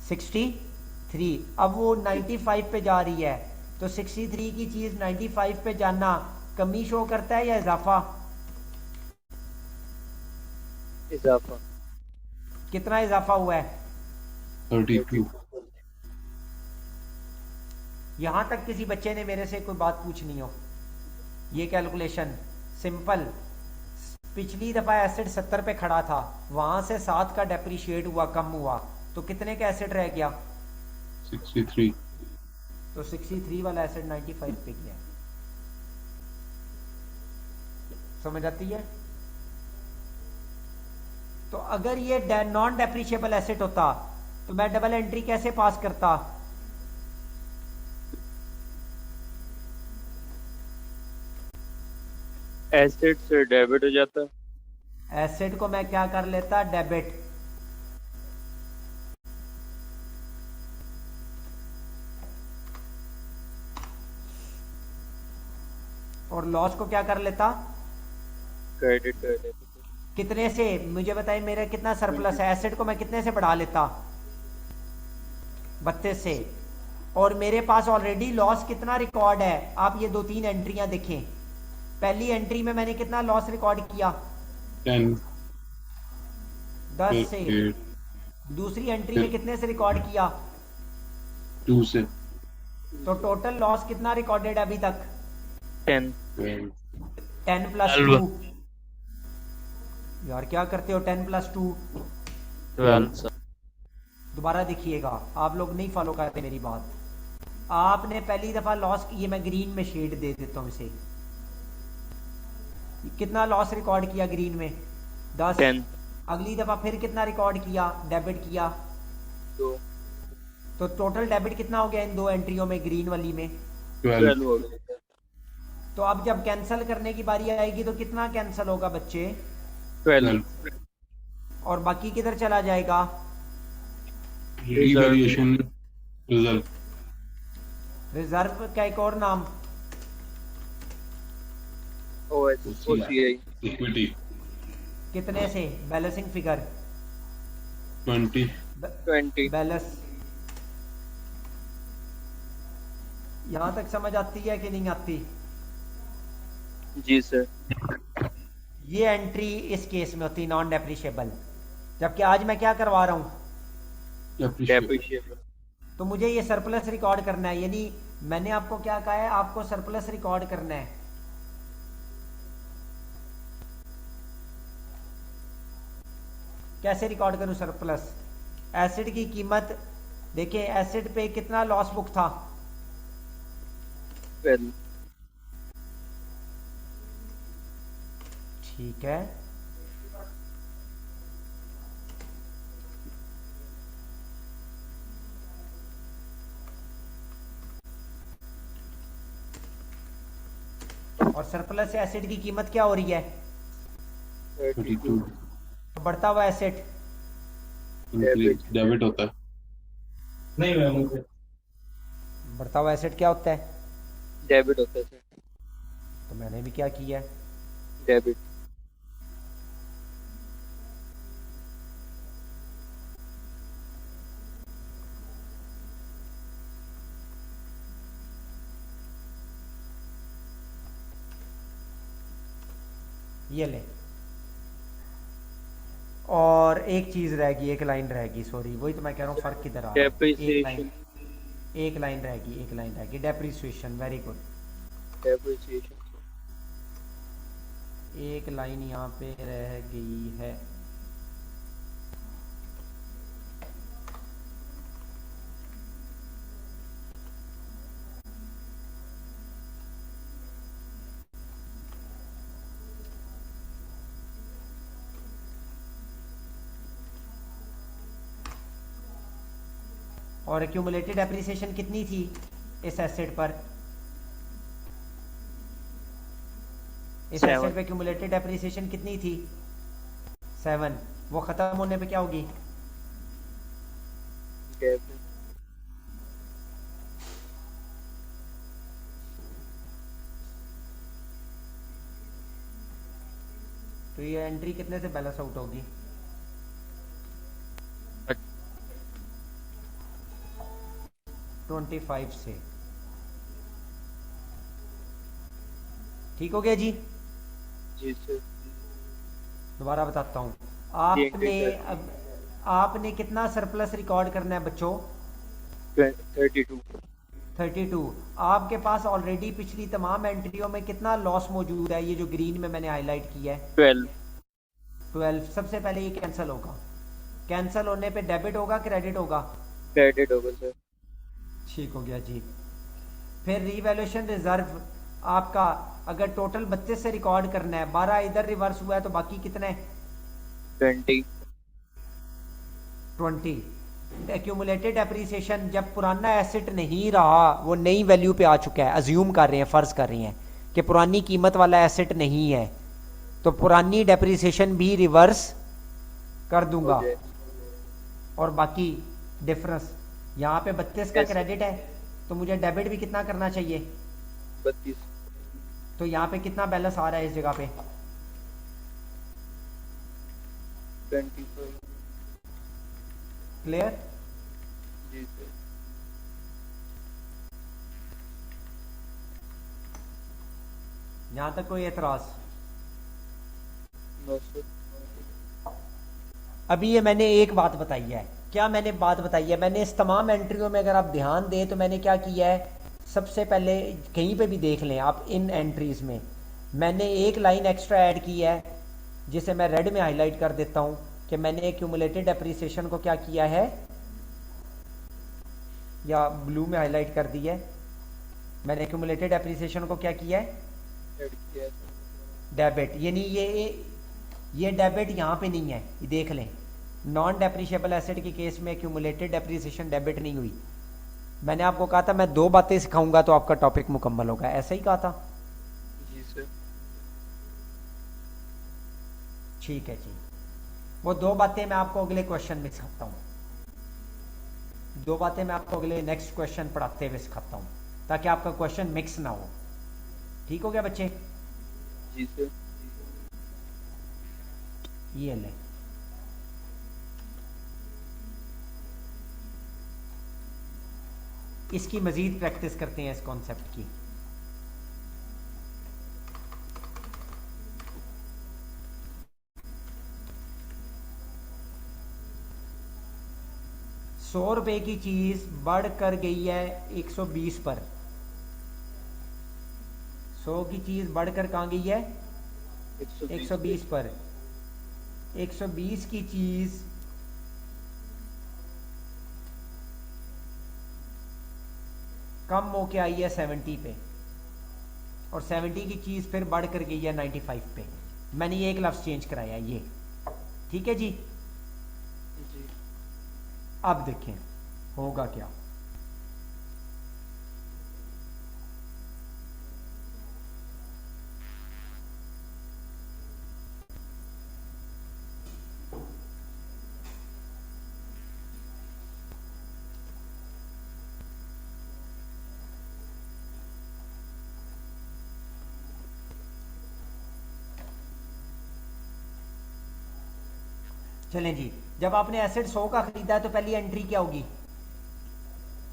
63। अब वो 95 पे जा रही है, तो 63 की चीज 95 पे जाना कमी शो करता है या इजाफा? इजाफा। कितना इजाफा हुआ है? 32। यहां तक किसी बच्चे ने मेरे से कोई बात पूछनी हो? ये कैलकुलेशन सिंपल। पिछली दफा एसेट 70 पे खड़ा था, वहां से 7 का डेप्रिशिएट हुआ, कम हुआ, तो कितने का एसेट रह गया? 63। तो 63 वाला एसेट 95 पे गया। समझ आती है? तो अगर ये नॉन डेप्रिशिएबल एसेट होता तो मैं डबल एंट्री कैसे पास करता? एसेट से डेबिट हो जाता। एसेट को मैं क्या कर लेता? डेबिट। और लॉस को क्या कर लेता? क्रेडिट कर देता। कितने से? मुझे बताइए मेरा कितना सरप्लस है? एसेट को मैं कितने से बढ़ा लेता? 32 से। और मेरे पास ऑलरेडी लॉस कितना रिकॉर्ड है? आप ये 2-3 एंट्रियां देखें। पहली एंट्री में मैंने कितना लॉस रिकॉर्ड किया? 10 से। दूसरी एंट्री में कितने से रिकॉर्ड किया? 2 से। तो टोटल लॉस कितना रिकॉर्डेड है अभी तक? 10 10 प्लस 12 2, यार क्या करते हो, 10 प्लस 2, 12 सर। दोबारा देखिएगा, आप लोग नहीं फॉलो करते मेरी बात। आपने पहली दफा लॉस, ये मैं ग्रीन में शेड दे देता हूँ इसे, कितना लॉस रिकॉर्ड किया ग्रीन में, 10। 10 अगली दफा फिर कितना रिकॉर्ड किया, डेबिट किया, 2 तो टोटल डेबिट कितना हो गया इन दो एंट्रियों में, ग्रीन वाली में। 12 12 हो गया सर। तो अब जब कैंसिल करने की बारी आएगी तो कितना कैंसिल होगा बच्चे, 12 और बाकी किधर चला जाएगा, रिवैल्यूएशन रिजल्ट रिजर्व का एक और नाम, OCI इक्विटी कितने से, बैलेंसिंग फिगर, 20 20 बैलेंस। यहां तक समझ आती है कि नहीं आती? जी सर। ये एंट्री इस केस में होती नॉन डेप्रिशिएबल, जबकि आज मैं क्या करवा रहा हूं, डेप्रिशिएबल। तो मुझे ये सरप्लस रिकॉर्ड करना है, यानी मैंने आपको क्या कहा है, आपको सरप्लस रिकॉर्ड करना है। कैसे रिकॉर्ड करूं सरप्लस? एसिड की कीमत देखिए, एसिड पे कितना लॉस बुक था, 12 ठीक है। और सरप्लस एसिड की कीमत क्या हो रही है, 32 बढ़ता हुआ एसिड, डेबिट होता है। बढ़ता हुआ एसिड क्या होता है, डेबिट होता है सर। तो मैंने भी क्या किया है, डेबिट। ये ले। और एक चीज रहेगी, एक लाइन रहेगी, सॉरी वही तो मैं कह रहा हूँ, फर्क किधर आ रहा है, डेप्रिसिएशन। एक लाइन रहेगी, एक लाइन रहेगी, डेप्रिसिएशन, वेरी गुड। डेप्रिसिएशन एक लाइन यहाँ पे रह गई है, और एक्यूमुलेटेड एप्रिसिएशन कितनी थी इस एसेट पर, इस 7 एसेट पे एक्यूमुलेटेड एप्रिसिएशन कितनी थी, 7। वो खत्म होने पे क्या होगी, डेबिट। तो ये एंट्री कितने से बैलेंस आउट होगी, 25 से। ठीक हो गया जी? जी सर। दोबारा बताता हूँ, जी, आपने अब आपने कितना सरप्लस रिकॉर्ड करना है बच्चों, 32। 32। आपके पास ऑलरेडी पिछली तमाम एंट्रियों में कितना लॉस मौजूद है, ये जो ग्रीन में मैंने हाईलाइट किया है, 12। सबसे पहले ये कैंसिल होगा, कैंसिल होने पे डेबिट होगा क्रेडिट होगा, क्रेडिट होगा सर। ठीक हो गया जी। फिर रीवैल्यूएशन रिजर्व आपका, अगर टोटल 32 से रिकॉर्ड करना है, 12 इधर रिवर्स हुआ है, तो बाकी कितने, 20। 20। एक्यूमुलेटेड एप्रिसिएशन, जब पुराना एसेट नहीं रहा, वो नई वैल्यू पे आ चुका है, अज्यूम कर रहे हैं, फर्ज कर रहे हैं कि पुरानी कीमत वाला एसेट नहीं है, तो पुरानी डेप्रिसिएशन भी रिवर्स कर दूंगा, और बाकी डिफरेंस, यहाँ पे 32 का क्रेडिट है, तो मुझे डेबिट भी कितना करना चाहिए, 32। तो यहाँ पे कितना बैलेंस आ रहा है इस जगह पे, 25। क्लियर? जी सर। यहाँ तक कोई एतराज? No sir. अभी ये मैंने एक बात बताई है, क्या मैंने बात बताई है, मैंने इस तमाम एंट्रियों में अगर आप ध्यान दें तो मैंने क्या किया है, सबसे पहले कहीं पे भी देख लें आप इन एंट्रीज में, मैंने एक लाइन एक्स्ट्रा ऐड की है जिसे मैं रेड में हाईलाइट कर देता हूं कि मैंने एक्यूमुलेटेड डेप्रिसिएशन को क्या किया है, या ब्लू में हाईलाइट कर दी है, मैंने एक्यूमुलेटेड डेप्रिसिएशन को क्या किया है, डेबिट। यानी ये डेबिट यहाँ पे नहीं है, ये देख लें। नॉन डेप्रिशिएबल एसेट के केस में एक्यूमुलेटेड डेप्रिसिएशन डेबिट नहीं हुई। मैंने आपको कहा था मैं 2 बातें सिखाऊंगा तो आपका टॉपिक मुकम्मल होगा, ऐसा ही कहा था। जी सर। ठीक है जी, वो 2 बातें मैं आपको अगले क्वेश्चन में सिखाता हूँ, 2 बातें मैं आपको अगले नेक्स्ट क्वेश्चन पढ़ाते हुए सिखाता हूँ ताकि आपका क्वेश्चन मिक्स ना हो। ठीक हो गया बच्चे? जी सर। ये ले, इसकी मजीद प्रैक्टिस करते हैं इस कॉन्सेप्ट की। ₹100 की चीज बढ़ कर गई है 120 पर। 100 की चीज बढ़कर कहाँ गई है? 120 पर। 120 की चीज कम होके आई है 70 पे, और 70 की चीज फिर बढ़ कर गई है 95 पे। मैंने ये एक लफ्ज चेंज कराया ये, ठीक है जी। अब देखें होगा क्या। चलें जी, जब आपने एसेट 100 का खरीदा है तो पहली एंट्री क्या होगी?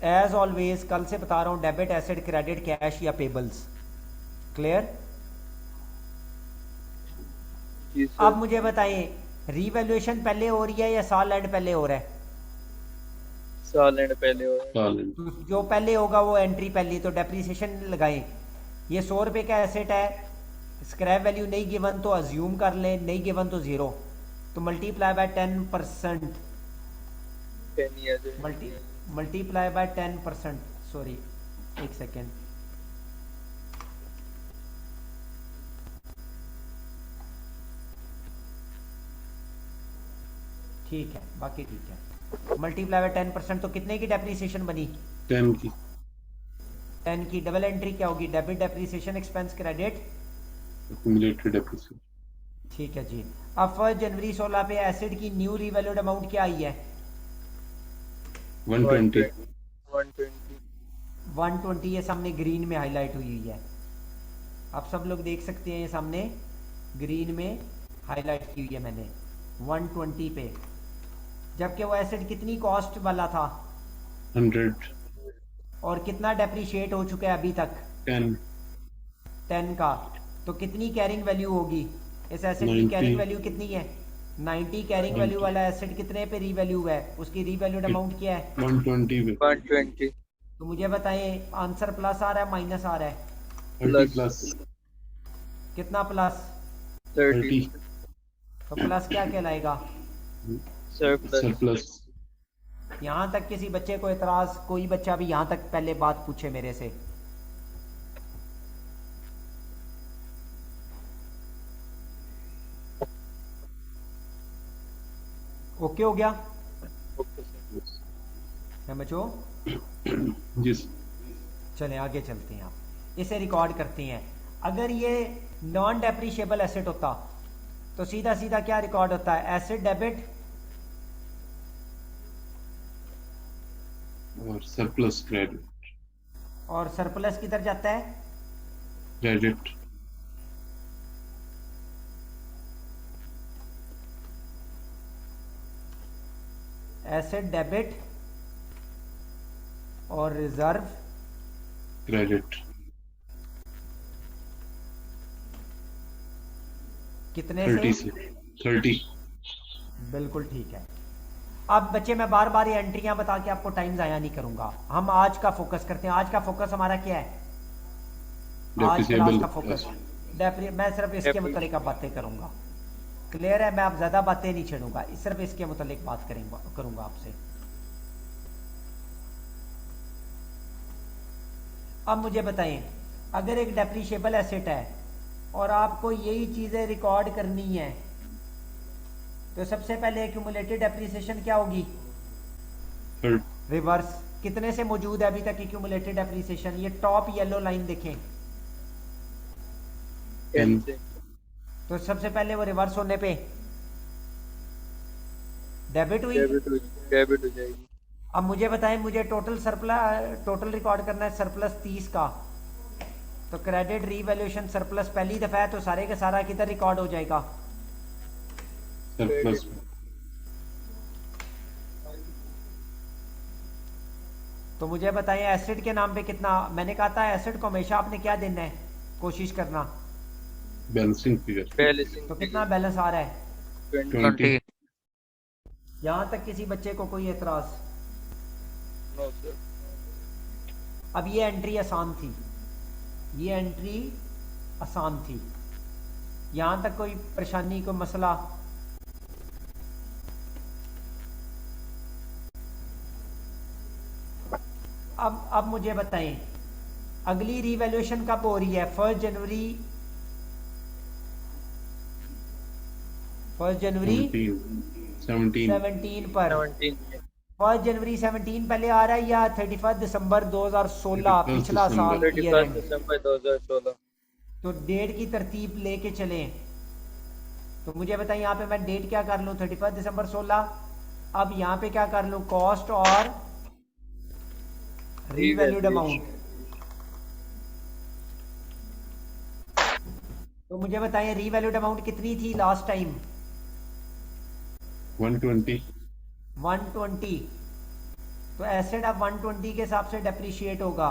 एज ऑलवेज कल से बता रहा हूं, डेबिट, एसेट, क्रेडिट, कैश या पेबल्स। क्लियर? अब मुझे बताएं रीवैल्यूएशन पहले हो रही है या साल एंड पहले हो रहा है? साल एंड पहले हो रहा है। तो जो पहले होगा वो एंट्री पहली, तो डेप्रिसिएशन लगाएं। ये ₹100 का एसेट है, स्क्रैप वैल्यू नहीं गिवन तो अज्यूम कर लें, नहीं गिवन तो 0, तो multiply by 10%, multiply by 10%, sorry एक सेकेंड, ठीक है, बाकी ठीक है। मल्टीप्लाई बाय 10% तो कितने की डेप्रिसिएशन बनी? 10 की। 10 की। डबल एंट्री क्या होगी? Debit depreciation expense credit accumulated depreciation. ठीक है जी। अब 1 जनवरी 16 पे एसेट की न्यू रिवैल्यूड अमाउंट क्या आई है? 120। 120, ये सामने ग्रीन में हाईलाइट हुई है, आप सब लोग देख सकते हैं, ये सामने ग्रीन में हाईलाइट की हुई है मैंने 120 पे। जबकि वो एसेट कितनी कॉस्ट वाला था? 100। और कितना डेप्रिशिएट हो चुका है अभी तक? 10 का। तो कितनी कैरिंग वैल्यू होगी इस एसेट की? कैरिंग वैल्यू कितनी है? 90। कैरिंग वैल्यू वाला एसेट कितने पे रीवैल्यू है? उसकी रीवैल्यूड अमाउंट क्या है? 120 पे। 120। तो मुझे बताएं आंसर प्लस आ रहा है माइनस आ रहा है? 30 प्लस। कितना प्लस? 30। तो प्लस क्या कहलाएगा? सरप्लस। यहां तक किसी बच्चे को एतराज? कोई बच्चा भी यहां तक पहले बात पूछे मेरे से। ओके हो गया? समझो? जी। चलें आगे चलते हैं, आप इसे रिकॉर्ड करते हैं। अगर ये नॉन डेप्रिशिएबल एसेट होता तो सीधा सीधा क्या रिकॉर्ड होता है? एसेट डेबिट और सरप्लस क्रेडिट। और सरप्लस किधर जाता है? क्रेडिट। एसेट डेबिट और रिजर्व क्रेडिट। कितने 30 से? से 30। बिल्कुल ठीक है। अब बच्चे मैं बार बार ये एंट्रियां बता के आपको टाइम जाया नहीं करूंगा, हम आज का फोकस करते हैं। आज का फोकस हमारा क्या है? आज क्लास का फोकस मैं सिर्फ इसके मुतालिक अब बातें करूंगा। क्लियर है? मैं अब ज्यादा बातें नहीं छेड़ूंगा, सिर्फ इसके मुतालिक बात करूंगा आपसे। अब मुझे बताएं, अगर एक डेप्रिशिएबल एसेट है और आपको यही चीजें रिकॉर्ड करनी है, तो सबसे पहले एक्यूमुलेटेड डेप्रिसिएशन क्या होगी? रिवर्स। कितने से मौजूद है अभी तक एक्यूमुलेटेड डेप्रिसिएशन? ये टॉप येलो लाइन देखें, तो सबसे पहले वो रिवर्स होने पे डेबिट हुई, डेबिट हो जाएगी। अब मुझे बताएं, मुझे टोटल रिकॉर्ड करना है सरप्लस 30 का, तो क्रेडिट रीवैल्यूएशन सरप्लस पहली दफा है, तो सारे का सारा किधर रिकॉर्ड हो जाएगा? सरप्लस। तो मुझे बताइए एसिड के नाम पे कितना? मैंने कहा था एसिड को हमेशा आपने क्या देना है, कोशिश करना बैलेंसिंग फिगर। तो कितना बैलेंस आ रहा है? 20। यहां तक किसी बच्चे को कोई एतराज? No sir. अब ये एंट्री आसान थी, ये एंट्री आसान थी, यहां तक कोई परेशानी, कोई मसला? अब मुझे बताएं, अगली रीवैल्यूएशन कब हो रही है? 1 जनवरी 17 पर। 1 जनवरी 17 पहले आ रहा है या 31 दिसंबर 2016 पिछला साल? 31 दिसंबर 2016। तो डेट की तरतीब लेके चलें, तो मुझे बताएं यहाँ पे मैं डेट क्या कर लूं? 31 दिसंबर 16। अब यहाँ पे क्या कर लूं? कॉस्ट और रीवैल्यूड अमाउंट। तो मुझे बताएं रीवैल्यूड अमाउंट कितनी थी लास्ट टाइम? 120। 120। तो एसेट अब 120 के हिसाब से डेप्रिशिएट होगा,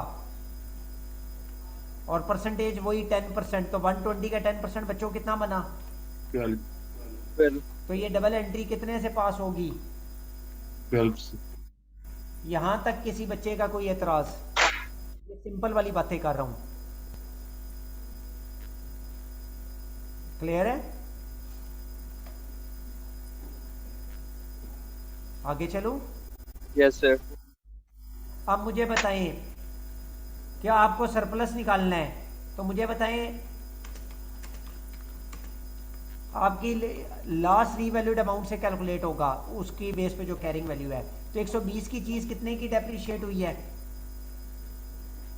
और परसेंटेज वही 10%। तो 120 का 10% बच्चों कितना बना? 12। तो ये डबल एंट्री कितने से पास होगी? 12 से। यहां तक किसी बच्चे का कोई एतराज? ये सिंपल वाली बातें कर रहा हूं, क्लियर है? आगे चलूं? Yes sir. अब मुझे बताएं, क्या आपको सरप्लस निकालना है? तो मुझे बताएं आपकी लास्ट रीवैल्यूड अमाउंट से कैलकुलेट होगा, उसकी बेस पे जो कैरिंग वैल्यू है। तो 120 की चीज कितने की डेप्रिशिएट हुई है?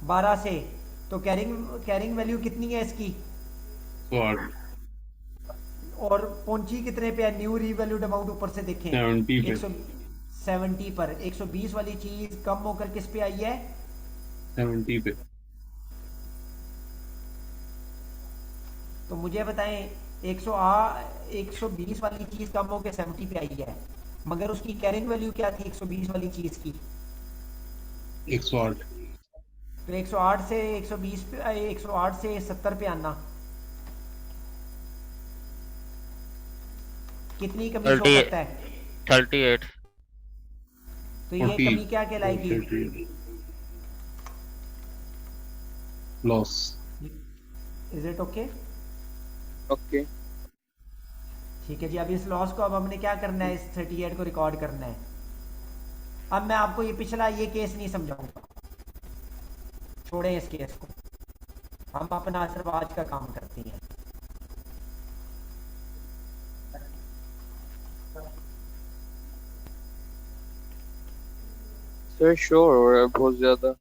12 से। तो कैरिंग वैल्यू कितनी है इसकी? 8। और पहुंची कितने पे है? न्यू रीवैल्यूड अमाउंट ऊपर से देखें 70 पे। 170 पर। 120 वाली चीज कम होकर किस पे आई है? 70 पे। तो मुझे बताएं 120 वाली चीज कम होकर 70 पे आई है, मगर उसकी कैरिंग वैल्यू क्या थी 120 वाली चीज की? 108। तो 108 से 120 पे 108 से 70 पे आना कितनी कमी हो सकता है? 38। तो ये कमी क्या कहलाएगी? Loss. Is it okay? Okay. ठीक है जी। अब इस लॉस को अब हमने क्या करना है? इस 38 को रिकॉर्ड करना है। अब मैं आपको ये पिछला ये केस नहीं समझाऊंगा, छोड़ें इस केस को, हम अपना सिर्फ आज का काम करते हैं। सर श्योर हो रहा है बहुत ज्यादा।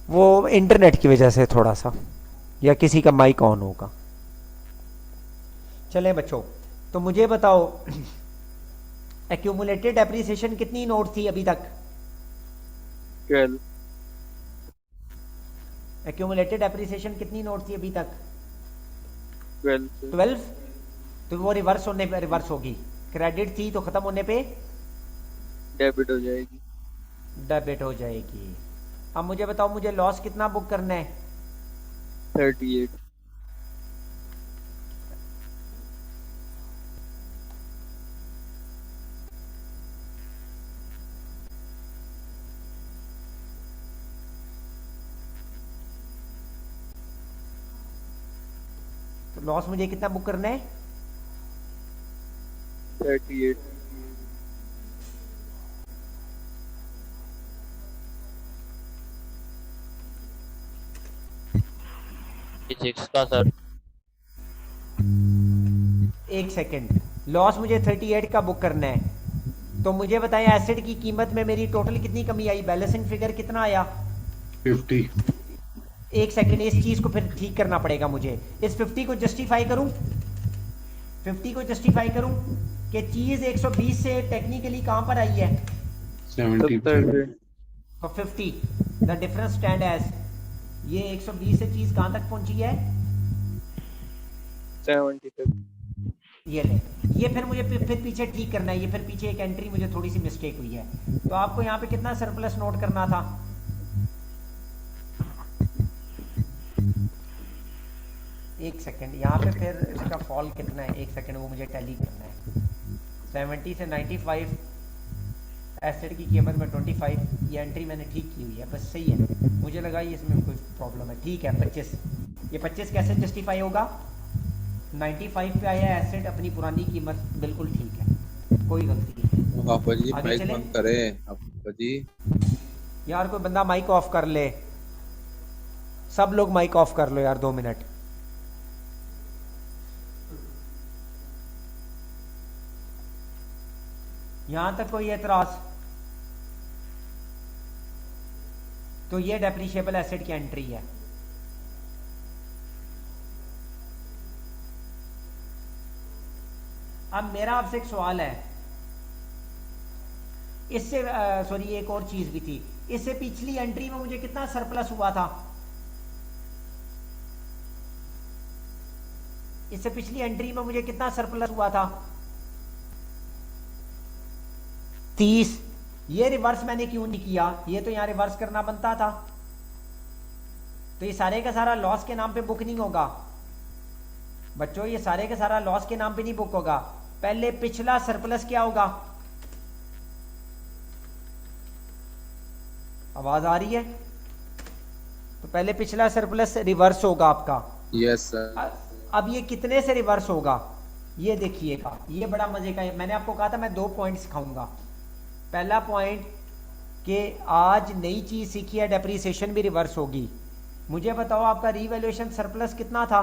वो इंटरनेट की वजह से थोड़ा सा, या किसी का माइक ऑन होगा। चलें बच्चों, तो मुझे बताओ एक्यूमुलेटेड डेप्रिसिएशन कितनी नोट थी अभी तक? 12। एक्यूमुलेटेड डेप्रिसिएशन कितनी नोट थी अभी तक? 12। 12। तो वो रिवर्स होने पे रिवर्स होगी, क्रेडिट थी तो खत्म होने पे डेबिट हो जाएगी। डेबिट हो जाएगी। अब मुझे बताओ मुझे लॉस कितना बुक करना है? 38। लॉस मुझे कितना बुक करना है? 38 6 का सर। एक सेकेंड, लॉस मुझे 38 का बुक करना है, तो मुझे बताएं एसेट की कीमत में मेरी टोटल कितनी कमी आई? बैलेंसिंग फिगर कितना आया? 50। एक सेकेंड, इस चीज को फिर ठीक करना पड़ेगा मुझे। इस 50 को जस्टिफाई करूं, 50 को जस्टिफाई करूं कि चीज 120 से टेक्निकली कहां पर आई है? 70 तो 50 द डिफरेंस स्टैंड एज, ये 120 से चीज कहां तक पहुंची है? 70 तक। ये ले, ये फिर मुझे फिर पीछे ठीक करना है। ये फिर पीछे एक एंट्री मुझे थोड़ी सी मिस्टेक हुई है, तो आपको यहाँ पे कितना सरप्लस नोट करना था? एक सेकंड, यहाँ पे फिर इसका फॉल कितना है? एक सेकंड, वो मुझे टैली करना है। 70 से 95, एसेट की कीमत में 25, ये एंट्री मैंने ठीक की हुई है, बस सही है। मुझे लगा ये इसमें कोई प्रॉब्लम है। ठीक है, 25, ये 25 कैसे जस्टिफाई होगा? 95 पे आया एसेट, अपनी पुरानी कीमत, बिल्कुल ठीक है, कोई गलती नहीं। पापा जी आगे माइक चले? बंद करे पापा जी। यार कोई बंदा माइक ऑफ कर ले, सब लोग माइक ऑफ कर लो यार, 2 मिनट। यहां तक कोई एतराज? तो ये डेप्रिशिएबल एसेट की एंट्री है। अब मेरा आपसे एक सवाल है, इससे सॉरी एक और चीज भी थी, इससे पिछली एंट्री में मुझे कितना सरप्लस हुआ था? इससे पिछली एंट्री में मुझे कितना सरप्लस हुआ था? 30। ये रिवर्स मैंने क्यों नहीं किया? ये तो यहां रिवर्स करना बनता था। तो ये सारे का सारा लॉस के नाम पे बुक नहीं होगा बच्चों, ये सारे का सारा लॉस के नाम पे नहीं बुक होगा। पहले पिछला सरप्लस क्या होगा? आवाज आ रही है? तो पहले पिछला सरप्लस रिवर्स होगा आपका। Yes sir. अब ये कितने से रिवर्स होगा? ये देखिएगा, ये बड़ा मजे का है। मैंने आपको कहा था मैं 2 पॉइंट सिखाऊंगा। पहला पॉइंट कि आज नई चीज सीखी है, डेप्रिसिएशन भी रिवर्स होगी। मुझे बताओ आपका रीवैल्यूएशन सरप्लस कितना था?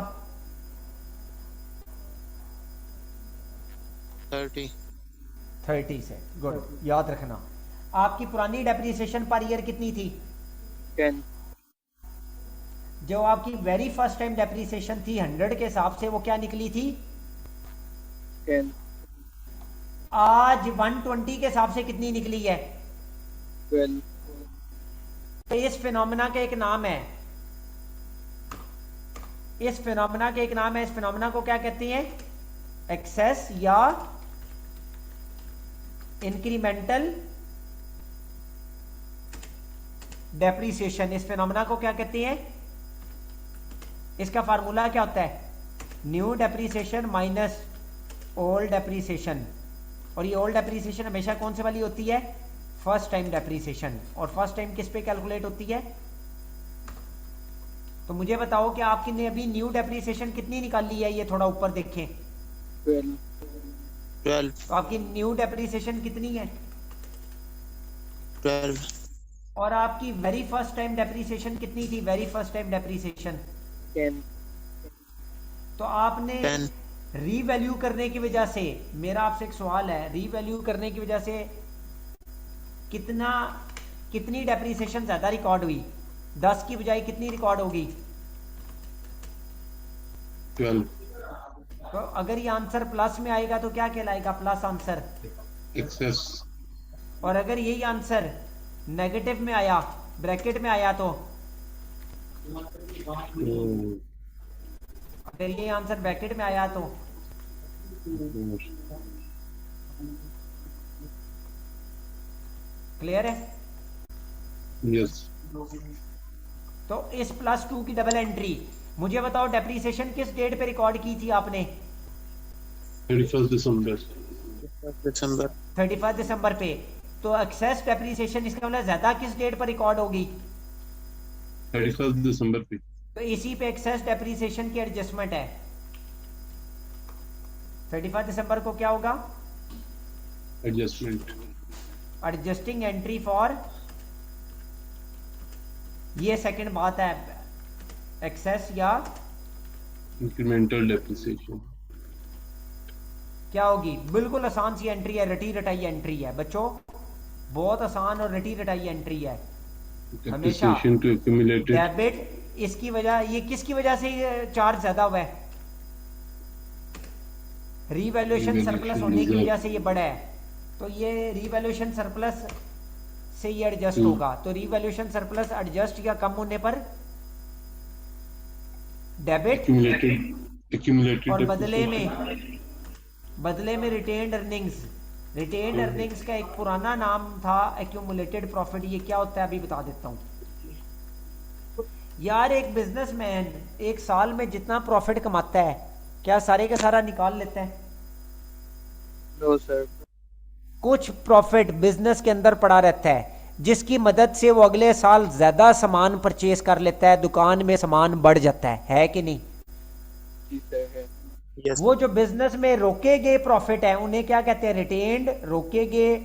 30 से, गुड, याद रखना। आपकी पुरानी डेप्रिसिएशन पर ईयर कितनी थी? 10। जो आपकी वेरी फर्स्ट टाइम डेप्रिसिएशन थी 100 के हिसाब से, वो क्या निकली थी? 10। आज 120 के हिसाब से कितनी निकली है? 12। तो इस फिनोमेना का एक नाम है, इस फिनोमेना का एक नाम है, इस फिनोमेना को क्या कहते हैं? एक्सेस या इंक्रीमेंटल डेप्रिसिएशन। इस फिनोमेना को क्या कहते हैं? इसका फार्मूला क्या होता है? New depreciation minus old depreciation. और ये ओल्ड डेप्रिसिएशन हमेशा कौन से वाली होती है? First time depreciation. और फर्स्ट टाइम किस पे कैलकुलेट होती है? तो मुझे बताओ कि आपकी ने अभी न्यू डेप्रिसिएशन कितनी निकाली है? ये थोड़ा ऊपर देखें। 12। तो आपकी न्यू डेप्रिसिएशन कितनी है? 12। और आपकी वेरी फर्स्ट टाइम डेप्रिसिएशन कितनी थी? Very first time depreciation 10। तो आपने 10। रीवैल्यू करने की वजह से, मेरा आपसे एक सवाल है, रीवैल्यू करने की वजह से कितनी डेप्रिसिएशन ज्यादा रिकॉर्ड हुई? 10 की बजाय कितनी रिकॉर्ड होगी? 12। तो अगर ये आंसर प्लस में आएगा तो क्या कहलाएगा? Plus answer. एक्सेस। और अगर यही आंसर नेगेटिव में आया, ब्रैकेट में आया, तो अगर ये आंसर ब्रैकेट में आया तो क्लियर है? यस। तो इस +2 की डबल एंट्री, मुझे बताओ डेप्रिसिएशन किस डेट पे रिकॉर्ड की थी आपने? 31 दिसंबर। 31 दिसंबर पे। तो एक्सेस डेप्रिसिएशन इसका मतलब ज्यादा किस डेट पर रिकॉर्ड होगी? 31 दिसंबर पे। तो इसी पे एक्सेस डेप्रिसिएशन की एडजस्टमेंट है। 31 दिसंबर को क्या होगा? एडजस्टमेंट, एडजस्टिंग एंट्री फॉर, ये सेकंड बात है, एक्सेस या इंक्रीमेंटल डेप्रिसिएशन। क्या होगी? बिल्कुल आसान सी एंट्री है, रटी रटाई एंट्री है बच्चों, बहुत आसान और रटी रटाई एंट्री है। हमेशा डेप्रिसिएशन टू एक्यूमुलेटेड, डेबिट, इसकी वजह, ये किसकी वजह से चार्ज ज्यादा हुआ है? रीवैल्यूएशन सरप्लस होने की वजह से ये बढ़ा है, तो ये रीवैल्यूएशन सरप्लस से ये एडजस्ट होगा। तो रीवैल्यूएशन सरप्लस एडजस्ट या कम होने पर डेबिट, एक्यूमुलेटेड और बदले में रिटेन्ड अर्निंग्स। रिटेन्ड अर्निंग्स का एक पुराना नाम था एक्यूमुलेटेड प्रॉफिट। ये क्या होता है अभी बता देता हूं यार। एक बिजनेसमैन एक साल में जितना प्रॉफिट कमाता है, क्या सारे का सारा निकाल लेता है? No sir. कुछ प्रॉफिट बिजनेस के अंदर पड़ा रहता है, जिसकी मदद से वो अगले साल ज्यादा सामान परचेज कर लेता है, दुकान में सामान बढ़ जाता है कि नहीं? Yes. वो जो बिजनेस में रोके गए प्रॉफिट है उन्हें क्या कहते हैं? रिटेन्ड, रोके गए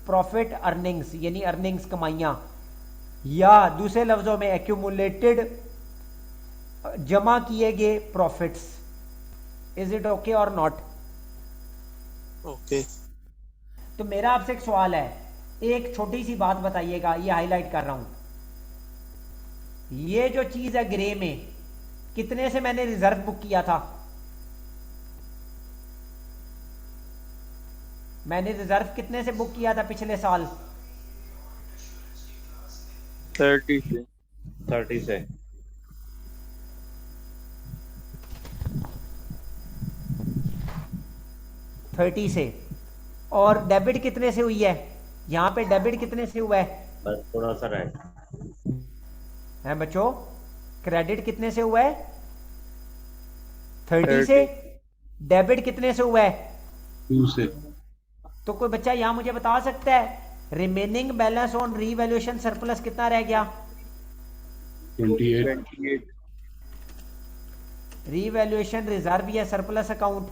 प्रॉफिट अर्निंग्स, यानी अर्निंग्स कमाइयां, या दूसरे लफ्जों में एक्यूमुलेटेड, जमा किए गए प्रॉफिट्स। इज इट ओके और नॉट? ओके। तो मेरा आपसे एक सवाल है, एक छोटी सी बात बताइएगा, ये हाईलाइट कर रहा हूं। ये जो चीज है ग्रे में, कितने से मैंने रिजर्व बुक किया था? मैंने रिजर्व कितने से बुक किया था पिछले साल? 30 से। 30 से। 30 से। और डेबिट कितने से हुई है? यहां पे डेबिट कितने से हुआ है? बस थोड़ा सा राइट है बच्चों, क्रेडिट कितने से हुआ है? 30 से। डेबिट कितने से हुआ है? 2 से। तो कोई बच्चा यहां मुझे बता सकता है remaining balance on revaluation surplus कितना रह गया? 28। रीवैल्यूएशन रिजर्व या सरप्लस अकाउंट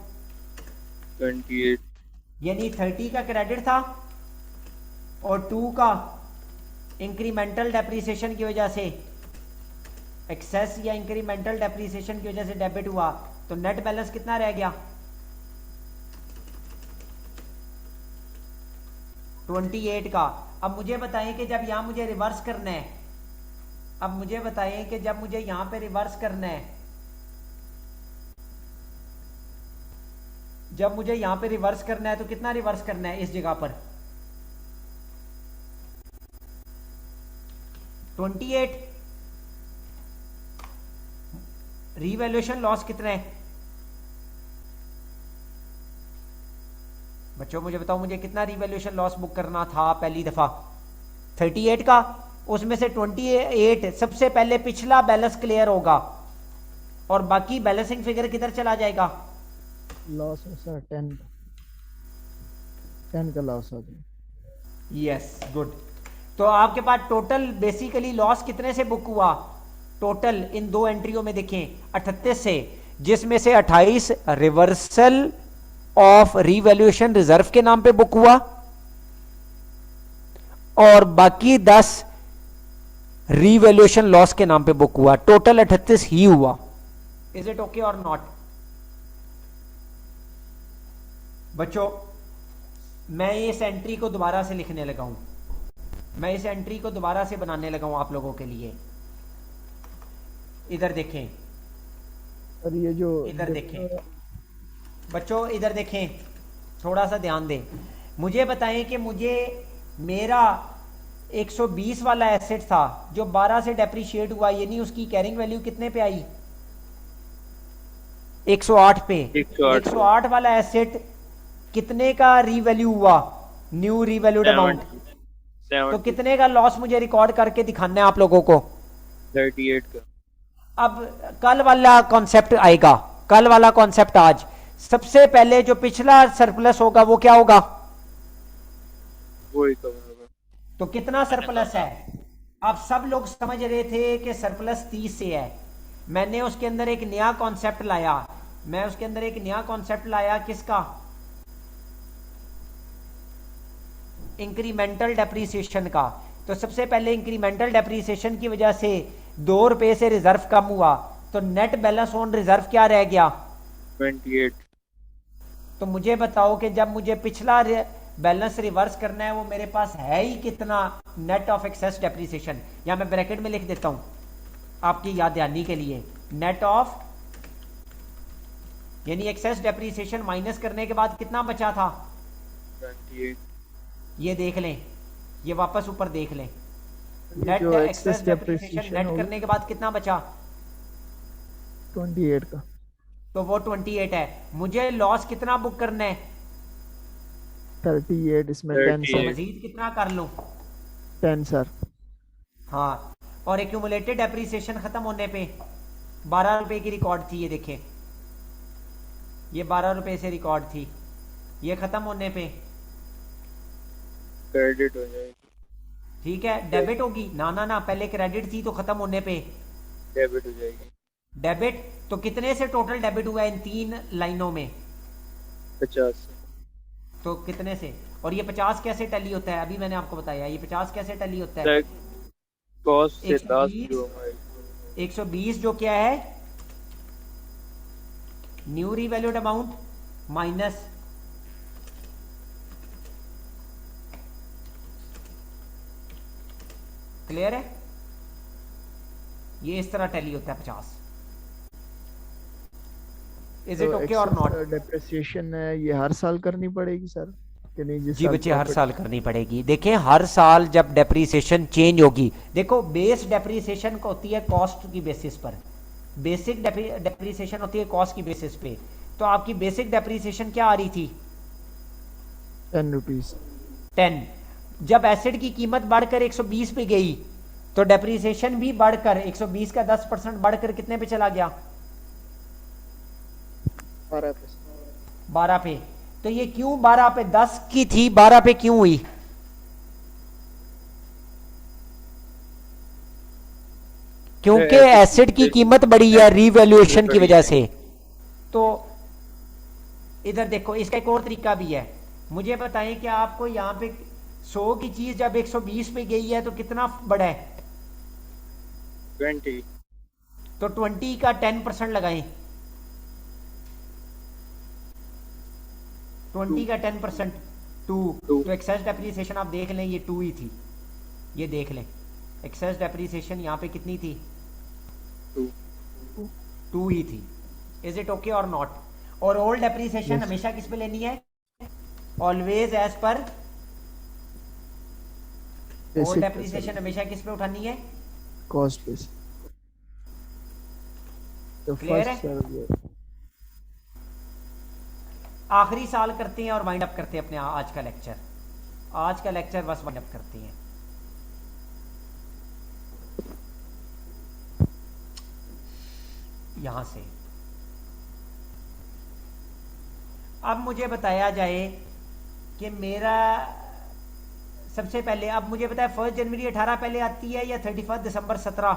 28, यानी 30 का क्रेडिट था और 2 का इंक्रीमेंटल डेप्रिसिएशन की वजह से, एक्सेस या इंक्रीमेंटल डेप्रिसिएशन की वजह से डेबिट हुआ, तो नेट बैलेंस कितना रह गया? 28 का। अब मुझे बताएं कि जब यहां मुझे रिवर्स करना है, अब मुझे बताएं कि जब मुझे यहां पे रिवर्स करना है, जब मुझे यहां पे रिवर्स करना है तो कितना रिवर्स करना है इस जगह पर? 28। रीवैल्यूएशन लॉस कितना है बच्चों? मुझे बताओ, मुझे कितना रीवैल्यूएशन लॉस बुक करना था पहली दफा? 38 का। उसमें से 28 सबसे पहले पिछला बैलेंस क्लियर होगा और बाकी बैलेंसिंग फिगर किधर चला जाएगा? लॉस है सर 10 का लॉस हो गया। Yes, good. तो आपके पास टोटल बेसिकली लॉस कितने से बुक हुआ? टोटल इन दो एंट्रियों में देखें 38 से, जिसमें से 28 रिवर्सल ऑफ रीवैल्यूएशन रिजर्व के नाम पे बुक हुआ और बाकी 10 रीवैल्यूएशन लॉस के नाम पे बुक हुआ। टोटल 38 ही हुआ। इज इट ओके और नॉट? बच्चों, मैं इस एंट्री को दोबारा से लिखने लगा हूं, मैं इस एंट्री को दोबारा से बनाने लगा हूं आप लोगों के लिए। इधर देखें और ये जो इधर देखें बच्चों, इधर देखें, थोड़ा सा ध्यान दें। मुझे बताएं कि मुझे मेरा 120 वाला एसेट था जो 12 से डेप्रिशिएट हुआ, यानी उसकी कैरिंग वैल्यू कितने पे आई? 108 पे। 108 वाला एसेट कितने का रीवैल्यू हुआ? New revalued amount. तो कितने का लॉस मुझे रिकॉर्ड करके दिखाना है आप लोगों को? 38 का। अब कल वाला कॉन्सेप्ट आएगा, कल वाला कॉन्सेप्ट आज। सबसे पहले जो पिछला सरप्लस होगा वो क्या होगा? वही कवर होगा। तो कितना सरप्लस है? आप सब लोग समझ रहे थे कि सरप्लस 30 से है। मैंने उसके अंदर एक नया कॉन्सेप्ट लाया मैं उसके अंदर एक नया कॉन्सेप्ट लाया, किसका? इंक्रीमेंटल डेप्रीसिएशन का। तो सबसे पहले इंक्रीमेंटल डेप्रीसिएशन की वजह से 2 रुपए से रिजर्व कम हुआ, तो नेट बैलेंस ऑन रिजर्व क्या रह गया? 28। तो मुझे बताओ कि जब मुझे पिछला बैलेंस रिवर्स करना है, वो मेरे पास है ही कितना? नेट ऑफ एक्सेस डेप्रीसिएशन, या मैं ब्रैकेट में लिख देता हूं आपकी याद दहानी के लिए, नेट ऑफ, यानी एक्सेस डेप्रीसिएशन माइनस करने के बाद कितना बचा था? 28। ये देख लें, ये वापस ऊपर देख लें, नेट जो excess excess depreciation depreciation net होगी। करने के बाद कितना बचा? 28 का। तो वो 28 है। मुझे लॉस कितना बुक करना है? 38, इसमें 10 तो सर। मजीद कितना कर लूं? 10 सर। हाँ, और एक्यूमुलेटेड डेप्रीसिएशन खत्म होने पे 12 रुपए की रिकॉर्ड थी, ये देखें, ये 12 रुपए से रिकॉर्ड थी, ये खत्म होने पे क्रेडिट हो जाएगी। ठीक है, डेबिट होगी ना, पहले क्रेडिट थी तो खत्म होने पे डेबिट हो जाएगी। डेबिट। तो कितने से टोटल डेबिट हुआ इन 3 लाइनों में? 50। तो कितने से? और ये 50 कैसे टैली होता है? अभी मैंने आपको बताया ये 50 कैसे टैली होता है? कॉस्ट से 120 जो क्या है? New revalued amount minus clear है? ये इस तरह टैली होता है 50। इज इट ओके और नॉट? डेप्रिसिएशन है ये हर साल करनी पड़ेगी सर कि नहीं? जिस जी साल बच्चे, हर profit- साल करनी पड़ेगी। देखें, हर साल जब डेप्रीसिएशन चेंज होगी, देखो बेस डेप्रीसिएशन होती है कॉस्ट की बेसिस पर, बेसिक डेप्रीसिएशन होती है कॉस्ट की बेसिस पे। तो आपकी बेसिक डेप्रीसिएशन क्या आ रही थी? 10 रुपीज। 10। जब एसिड की कीमत बढ़कर 120 पे गई तो डेप्रीसिएशन भी बढ़कर 120 का 10% बढ़कर कितने पे चला गया? 12 पे। तो ये क्यों 12 पे? 10 की थी, 12 पे क्यों हुई? क्योंकि एसिड की कीमत बढ़ी है रीवैल्यूएशन की वजह से। तो इधर देखो, इसका एक और तरीका भी है। मुझे बताएं कि आपको यहां पे 100 की चीज जब 120 पे गई है तो कितना बढ़ा है? 20। तो 20 का 10% लगाएं, 20 का 10%, 2। तो एक्सेस डेप्रीसिएशन आप देख लें, ये 2 ही थी, ये देख लें, एक्सेस डेप्रीसिएशन यहाँ पे कितनी थी? 2 ही थी। इज इट ओके और नॉट? और ओल्ड डेप्रीसिएशन हमेशा किस पे लेनी है? ऑलवेज एज पर ओल्ड डेप्रीसिएशन हमेशा किस पे उठानी है? Cost base. तो Clear है? फर्स्ट सर ये आखिरी साल करते हैं और वाइंड अप करते हैं अपने आज का लेक्चर। आज का लेक्चर बस वाइंड अप करते हैं। यहां से अब मुझे बताया जाए कि मेरा सबसे पहले, अब मुझे बताया 1 जनवरी 18 पहले आती है या 31 दिसंबर 17?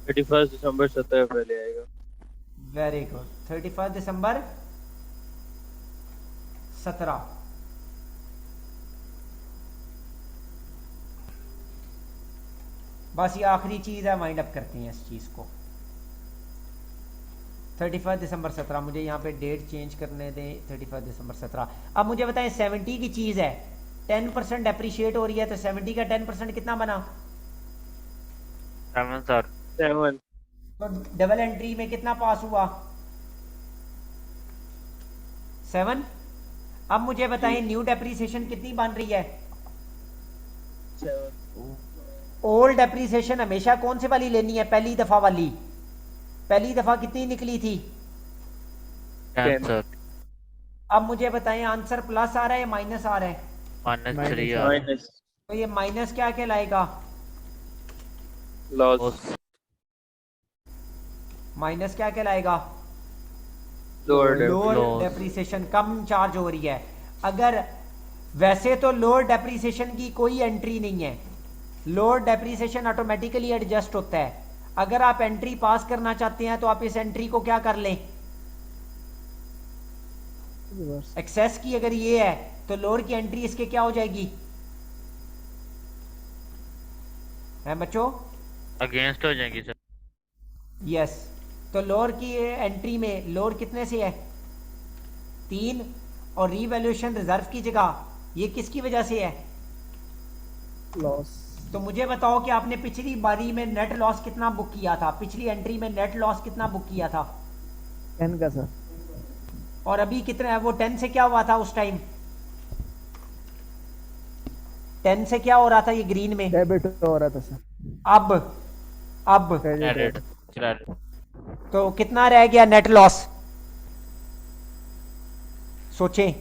31 दिसंबर 17 पहले आएगा। वेरी गुड, 31 दिसंबर 17। बस ये आखिरी चीज है, वाइंड अप करते हैं इस चीज को। 31 दिसंबर 17, मुझे यहाँ पे डेट चेंज करने दें, 31 दिसंबर 17। अब मुझे बताएं 70 की चीज है, 10% डेप्रीशिएट हो रही है, तो 70 का 10% कितना बना? 7 सर। 7। तो डबल एंट्री में कितना पास हुआ? 7। अब मुझे बताएं न्यू डेप्रीसिएशन कितनी बन रही है? 7। ओल्ड डेप्रीसिएशन हमेशा कौन सी वाली लेनी है? पहली दफा वाली। पहली दफा कितनी निकली थी? 10 सर। अब मुझे बताएं आंसर प्लस आ रहा है या माइनस आ रहा है? -3 माइनस तो ये माइनस क्या कहलाएगा? लॉस। माइनस क्या कहलाएगा? Lower lower Loss. डेप्रीसिएशन, कम चार्ज हो रही है। अगर वैसे तो लोअर डेप्रीसिएशन की कोई एंट्री नहीं है, लोअर डेप्रीसिएशन ऑटोमेटिकली एडजस्ट होता है। अगर आप एंट्री पास करना चाहते हैं तो आप इस एंट्री को क्या कर लें? रिवर्स। एक्सेस की अगर ये है तो लोअर की एंट्री इसके क्या हो जाएगी है बच्चों? अगेंस्ट हो जाएंगी सर। यस, तो लोअर की एंट्री में लोअर कितने से है 3 और रीवैल्यूएशन रिजर्व की जगह ये किसकी वजह से है लॉस। तो मुझे बताओ कि आपने पिछली बारी में नेट लॉस कितना बुक किया था, पिछली एंट्री में नेट लॉस कितना बुक किया था 10 का सर। और अभी कितना है वो 10 से क्या हुआ था उस टाइम 10 से क्या हो रहा था ये ग्रीन में डेबिट हो रहा था सर। अब क्रेडिट क्रेडिट तो कितना रह गया नेट लॉस सोचें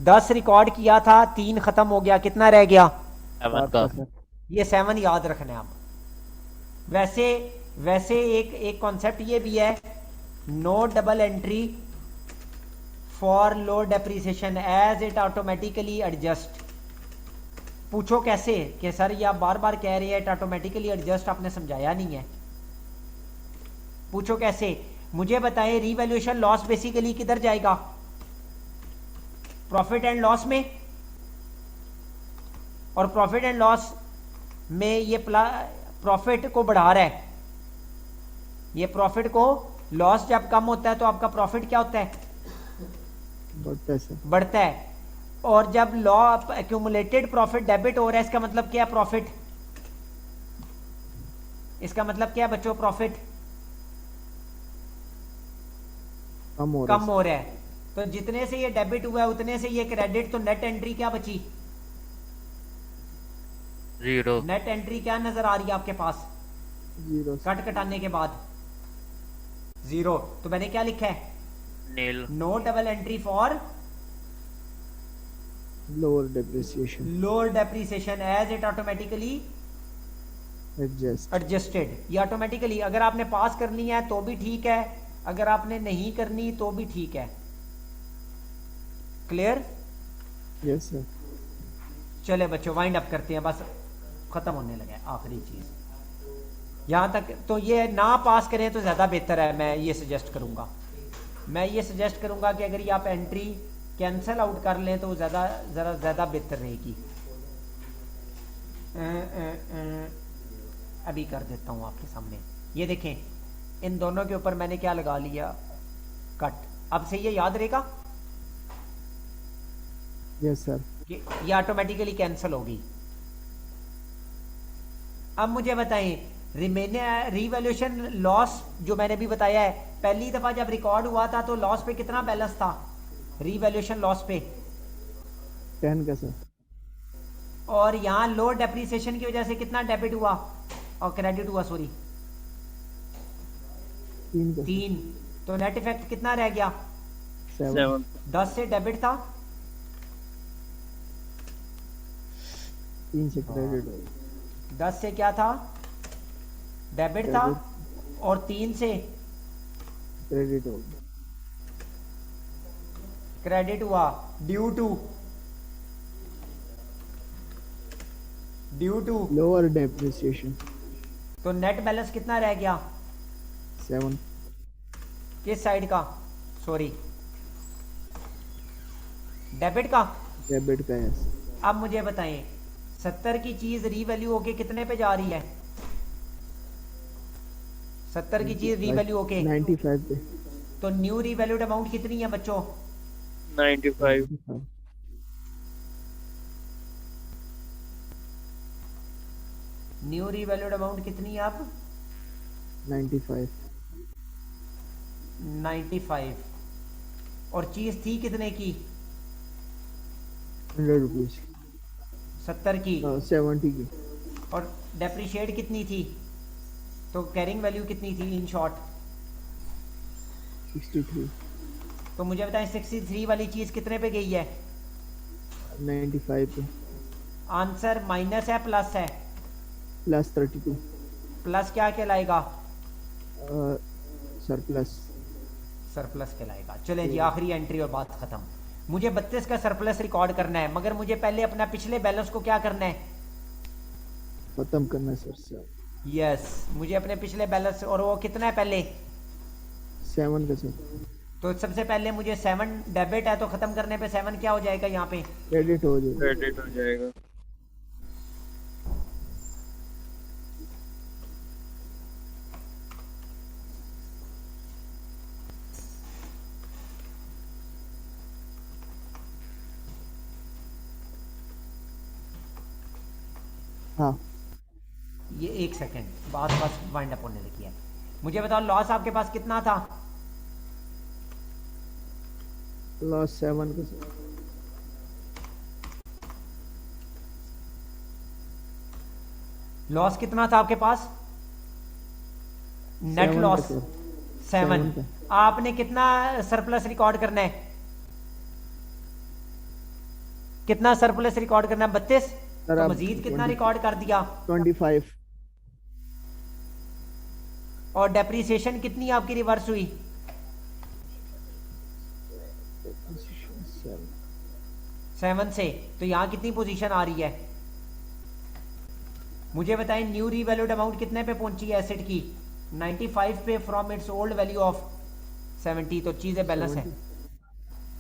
10 रिकॉर्ड किया था 3 खत्म हो गया कितना रह गया 7 का ये 7 याद रखना है आप। वैसे एक कॉन्सेप्ट ये भी है no double entry for low depreciation as it automatically adjust. पूछो कैसे कि सर ये आप बार बार कह रहे हैं इट ऑटोमेटिकली एडजस्ट, आपने समझाया नहीं है। पूछो कैसे, मुझे बताएं रीवैल्यूएशन लॉस बेसिकली किधर जाएगा प्रॉफिट एंड लॉस में, और प्रॉफिट एंड लॉस में ये प्रॉफिट को बढ़ा रहा है, ये प्रॉफिट को लॉस जब कम होता है तो आपका प्रॉफिट क्या होता है बढ़ता है सर। बढ़ता है। और जब लॉ एक्यूमुलेटेड प्रॉफिट डेबिट हो रहा है इसका मतलब क्या है प्रॉफिट, इसका मतलब क्या है बच्चों प्रॉफिट कम हो रहा है। तो जितने से ये डेबिट हुआ है उतने से ये क्रेडिट, तो नेट एंट्री क्या बची 0। नेट एंट्री क्या नजर आ रही है आपके पास 0 कट कटाने के बाद 0। तो मैंने क्या लिखा है nil no double entry for lower depreciation as it automatically adjust adjusted. ये ऑटोमेटिकली अगर आपने पास करनी है तो भी ठीक है, अगर आपने नहीं करनी तो भी ठीक है। क्लियर? Yes sir. चले बच्चों वाइंड अप करते हैं, बस खत्म होने लगा है आखिरी चीज यहां तक। तो ये ना पास करें तो ज्यादा बेहतर है, मैं ये सजेस्ट करूंगा कि अगर ये आप एंट्री कैंसल आउट कर लें तो ज्यादा बेहतर रहेगी। अभी कर देता हूं आपके सामने, ये देखें इन दोनों के ऊपर मैंने क्या लगा लिया कट। अब से ये याद रहेगा यस सर। कि ये ऑटोमेटिकली कैंसिल होगी। अब मुझे बताएं रीवैल्यूएशन लॉस जो मैंने भी बताया है, पहली दफा जब रिकॉर्ड हुआ था तो लॉस पे कितना बैलेंस था रीवैल्यूएशन लॉस पे 10 का सर। और यहां लो डेप्रिसिएशन की वजह से कितना डेबिट हुआ और क्रेडिट हुआ, सॉरी 3। तो नेट इफेक्ट कितना रह गया 7। 10 से डेबिट था 3 से क्रेडिट हो गया। 10 से क्या था डेबिट था और 3 से क्रेडिट हो गया। क्रेडिट हुआ ड्यू टू लोअर डेप्रिसिएशन। तो नेट बैलेंस कितना रह गया 7। किस साइड का, सॉरी डेबिट का यस। अब मुझे बताएं 70 की चीज रीवैल्यू होके कितने पे जा रही है 70 की चीज रीवैल्यू होके 95 पे। तो न्यू रीवैल्यूड अमाउंट कितनी है बच्चों 95। न्यू रीवैल्यूड अमाउंट कितनी है अब 95 और चीज थी कितने की 100 रुपीज। 70 की 70 की। और डेप्रिशिएट कितनी थी, तो कैरिंग वैल्यू कितनी थी इन शॉर्ट 63। तो मुझे बताएं 63 वाली चीज कितने पे गई है 95 पे। आंसर माइनस है प्लस है प्लस 32। प्लस क्या कहलाएगा सरप्लस कहलाएगा। चलें जी आखिरी एंट्री और बात खत्म। मुझे 32 का सरप्लस रिकॉर्ड करना है, मगर मुझे पहले अपना पिछले बैलेंस को क्या करना है खत्म करना है सर। यस मुझे अपने पिछले बैलेंस, और वो कितना है पहले 7 का सर तो सबसे पहले मुझे 7 डेबिट है, तो खत्म करने पे 7 क्या हो जाएगा यहाँ पे? क्रेडिट हो जाएगा। क्रेडिट हो जाएगा। हाँ ये 1 सेकेंड बात बस वाइंड अप होने लगी है। मुझे बताओ लॉस आपके पास कितना था? लॉस 7 का सर। लॉस कितना था आपके पास? नेट 7 लॉस का सर। 7। 7 का। आपने कितना सरप्लस रिकॉर्ड करना है? कितना सरप्लस रिकॉर्ड करना है? 32। सर तो आप मजीद कितना 20 रिकॉर्ड कर दिया? 25। और डेप्रीसिएशन कितनी आपकी रिवर्स हुई? 7 से। तो यहां कितनी पोजीशन आ रही है? मुझे बताएं न्यू रीवैल्यूड अमाउंट कितने पे पहुंची है एसेट की? 95 पे from its old value of 70। तो चीजें बैलेंस है।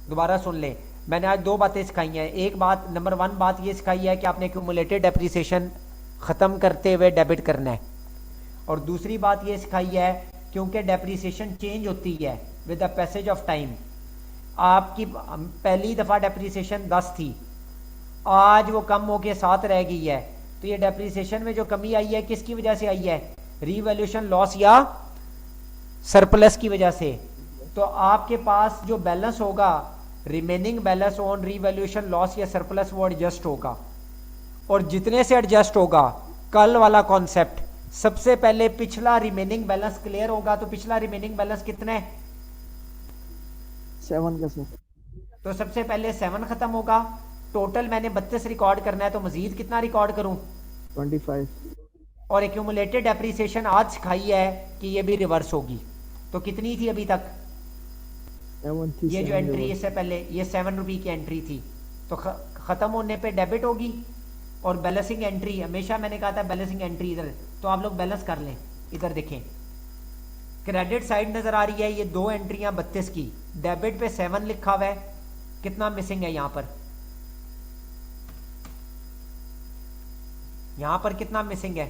दोबारा सुन ले, मैंने आज 2 बातें सिखाई हैं। एक बात, नंबर 1 बात ये सिखाई है कि आपने एक्यूमुलेटेड डेप्रिसिएशन खत्म करते हुए डेबिट करना है। और दूसरी बात ये सिखाई है क्योंकि डेप्रिसिएशन चेंज होती है with the passage of time. आपकी पहली दफा डेप्रिसिएशन 10 थी, आज वो कम होके 7 रह गई है। तो ये डेप्रिसिएशन में जो कमी आई है किसकी वजह से आई है? रीवैल्यूएशन लॉस या सरप्लस की वजह से। तो आपके पास जो बैलेंस होगा, remaining balance on revaluation loss या सरप्लस, वो एडजस्ट होगा। और जितने से एडजस्ट होगा, कल वाला कॉन्सेप्ट, सबसे पहले पिछला रिमेनिंग बैलेंस क्लियर होगा। तो पिछला रिमेनिंग बैलेंस कितना है? 7 का सर। तो सबसे पहले 7 खत्म होगा। टोटल मैंने 32 रिकॉर्ड करना है, तो मजीद कितना रिकॉर्ड करूं? 25। और एक्यूमुलेटेड डेप्रिसिएशन आज सिखाई है कि ये भी रिवर्स होगी। तो कितनी थी अभी तक? 7 थी। ये जो 7 एंट्री इससे पहले ये 7 रुपये की एंट्री थी, तो खत्म होने पे डेबिट होगी। और बैलेंसिंग एंट्री, हमेशा मैंने कहा था बैलेंसिंग एंट्री इधर, तो आप लोग बैलेंस कर लें। इधर देखें, क्रेडिट साइड नजर आ रही है, ये 2 एंट्रियां 32 की। डेबिट पे 7 लिखा हुआ है, कितना मिसिंग है यहां पर? यहां पर कितना मिसिंग है?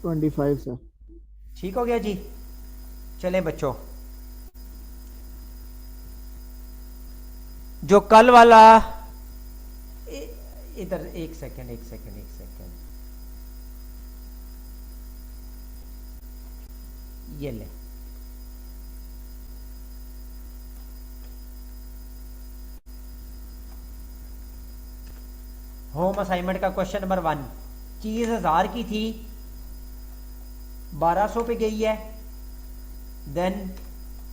25 सर। ठीक हो गया जी। चलें बच्चों, जो कल वाला, इधर एक सेकेंड, ये ले। होम असाइनमेंट का क्वेश्चन नंबर 1, चीज 1000 की थी, 1200 पे गई है, देन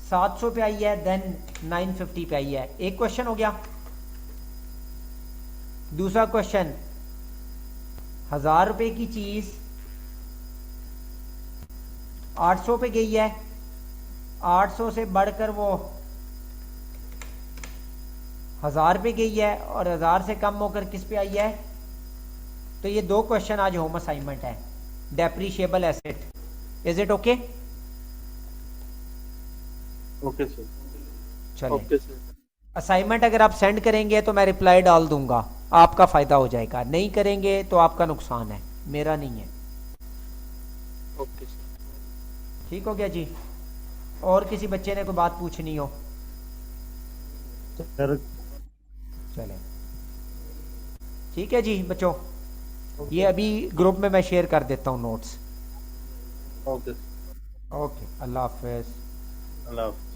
700 पे आई है, देन 950 पे आई है। एक क्वेश्चन हो गया। दूसरा क्वेश्चन, 1000 रुपए की चीज 800 पे गई है, 800 से बढ़कर वो 1000 पे गई है, और 1000 से कम होकर किस पे आई है? तो ये 2 क्वेश्चन आज होम असाइनमेंट है। Depreciable asset, is it okay? Okay sir. चलिए, ओके सर। असाइनमेंट अगर आप सेंड करेंगे तो मैं रिप्लाई डाल दूंगा, आपका फायदा हो जाएगा। नहीं करेंगे तो आपका नुकसान है, मेरा नहीं है। Okay sir. ठीक हो गया जी। और किसी बच्चे ने कोई बात पूछनी हो? सर चले, ठीक है जी बच्चों। ये अभी ग्रुप में मैं शेयर कर देता हूँ नोट्स। ओके। ओके, अल्लाह हाफिज। अल्लाह हाफिज।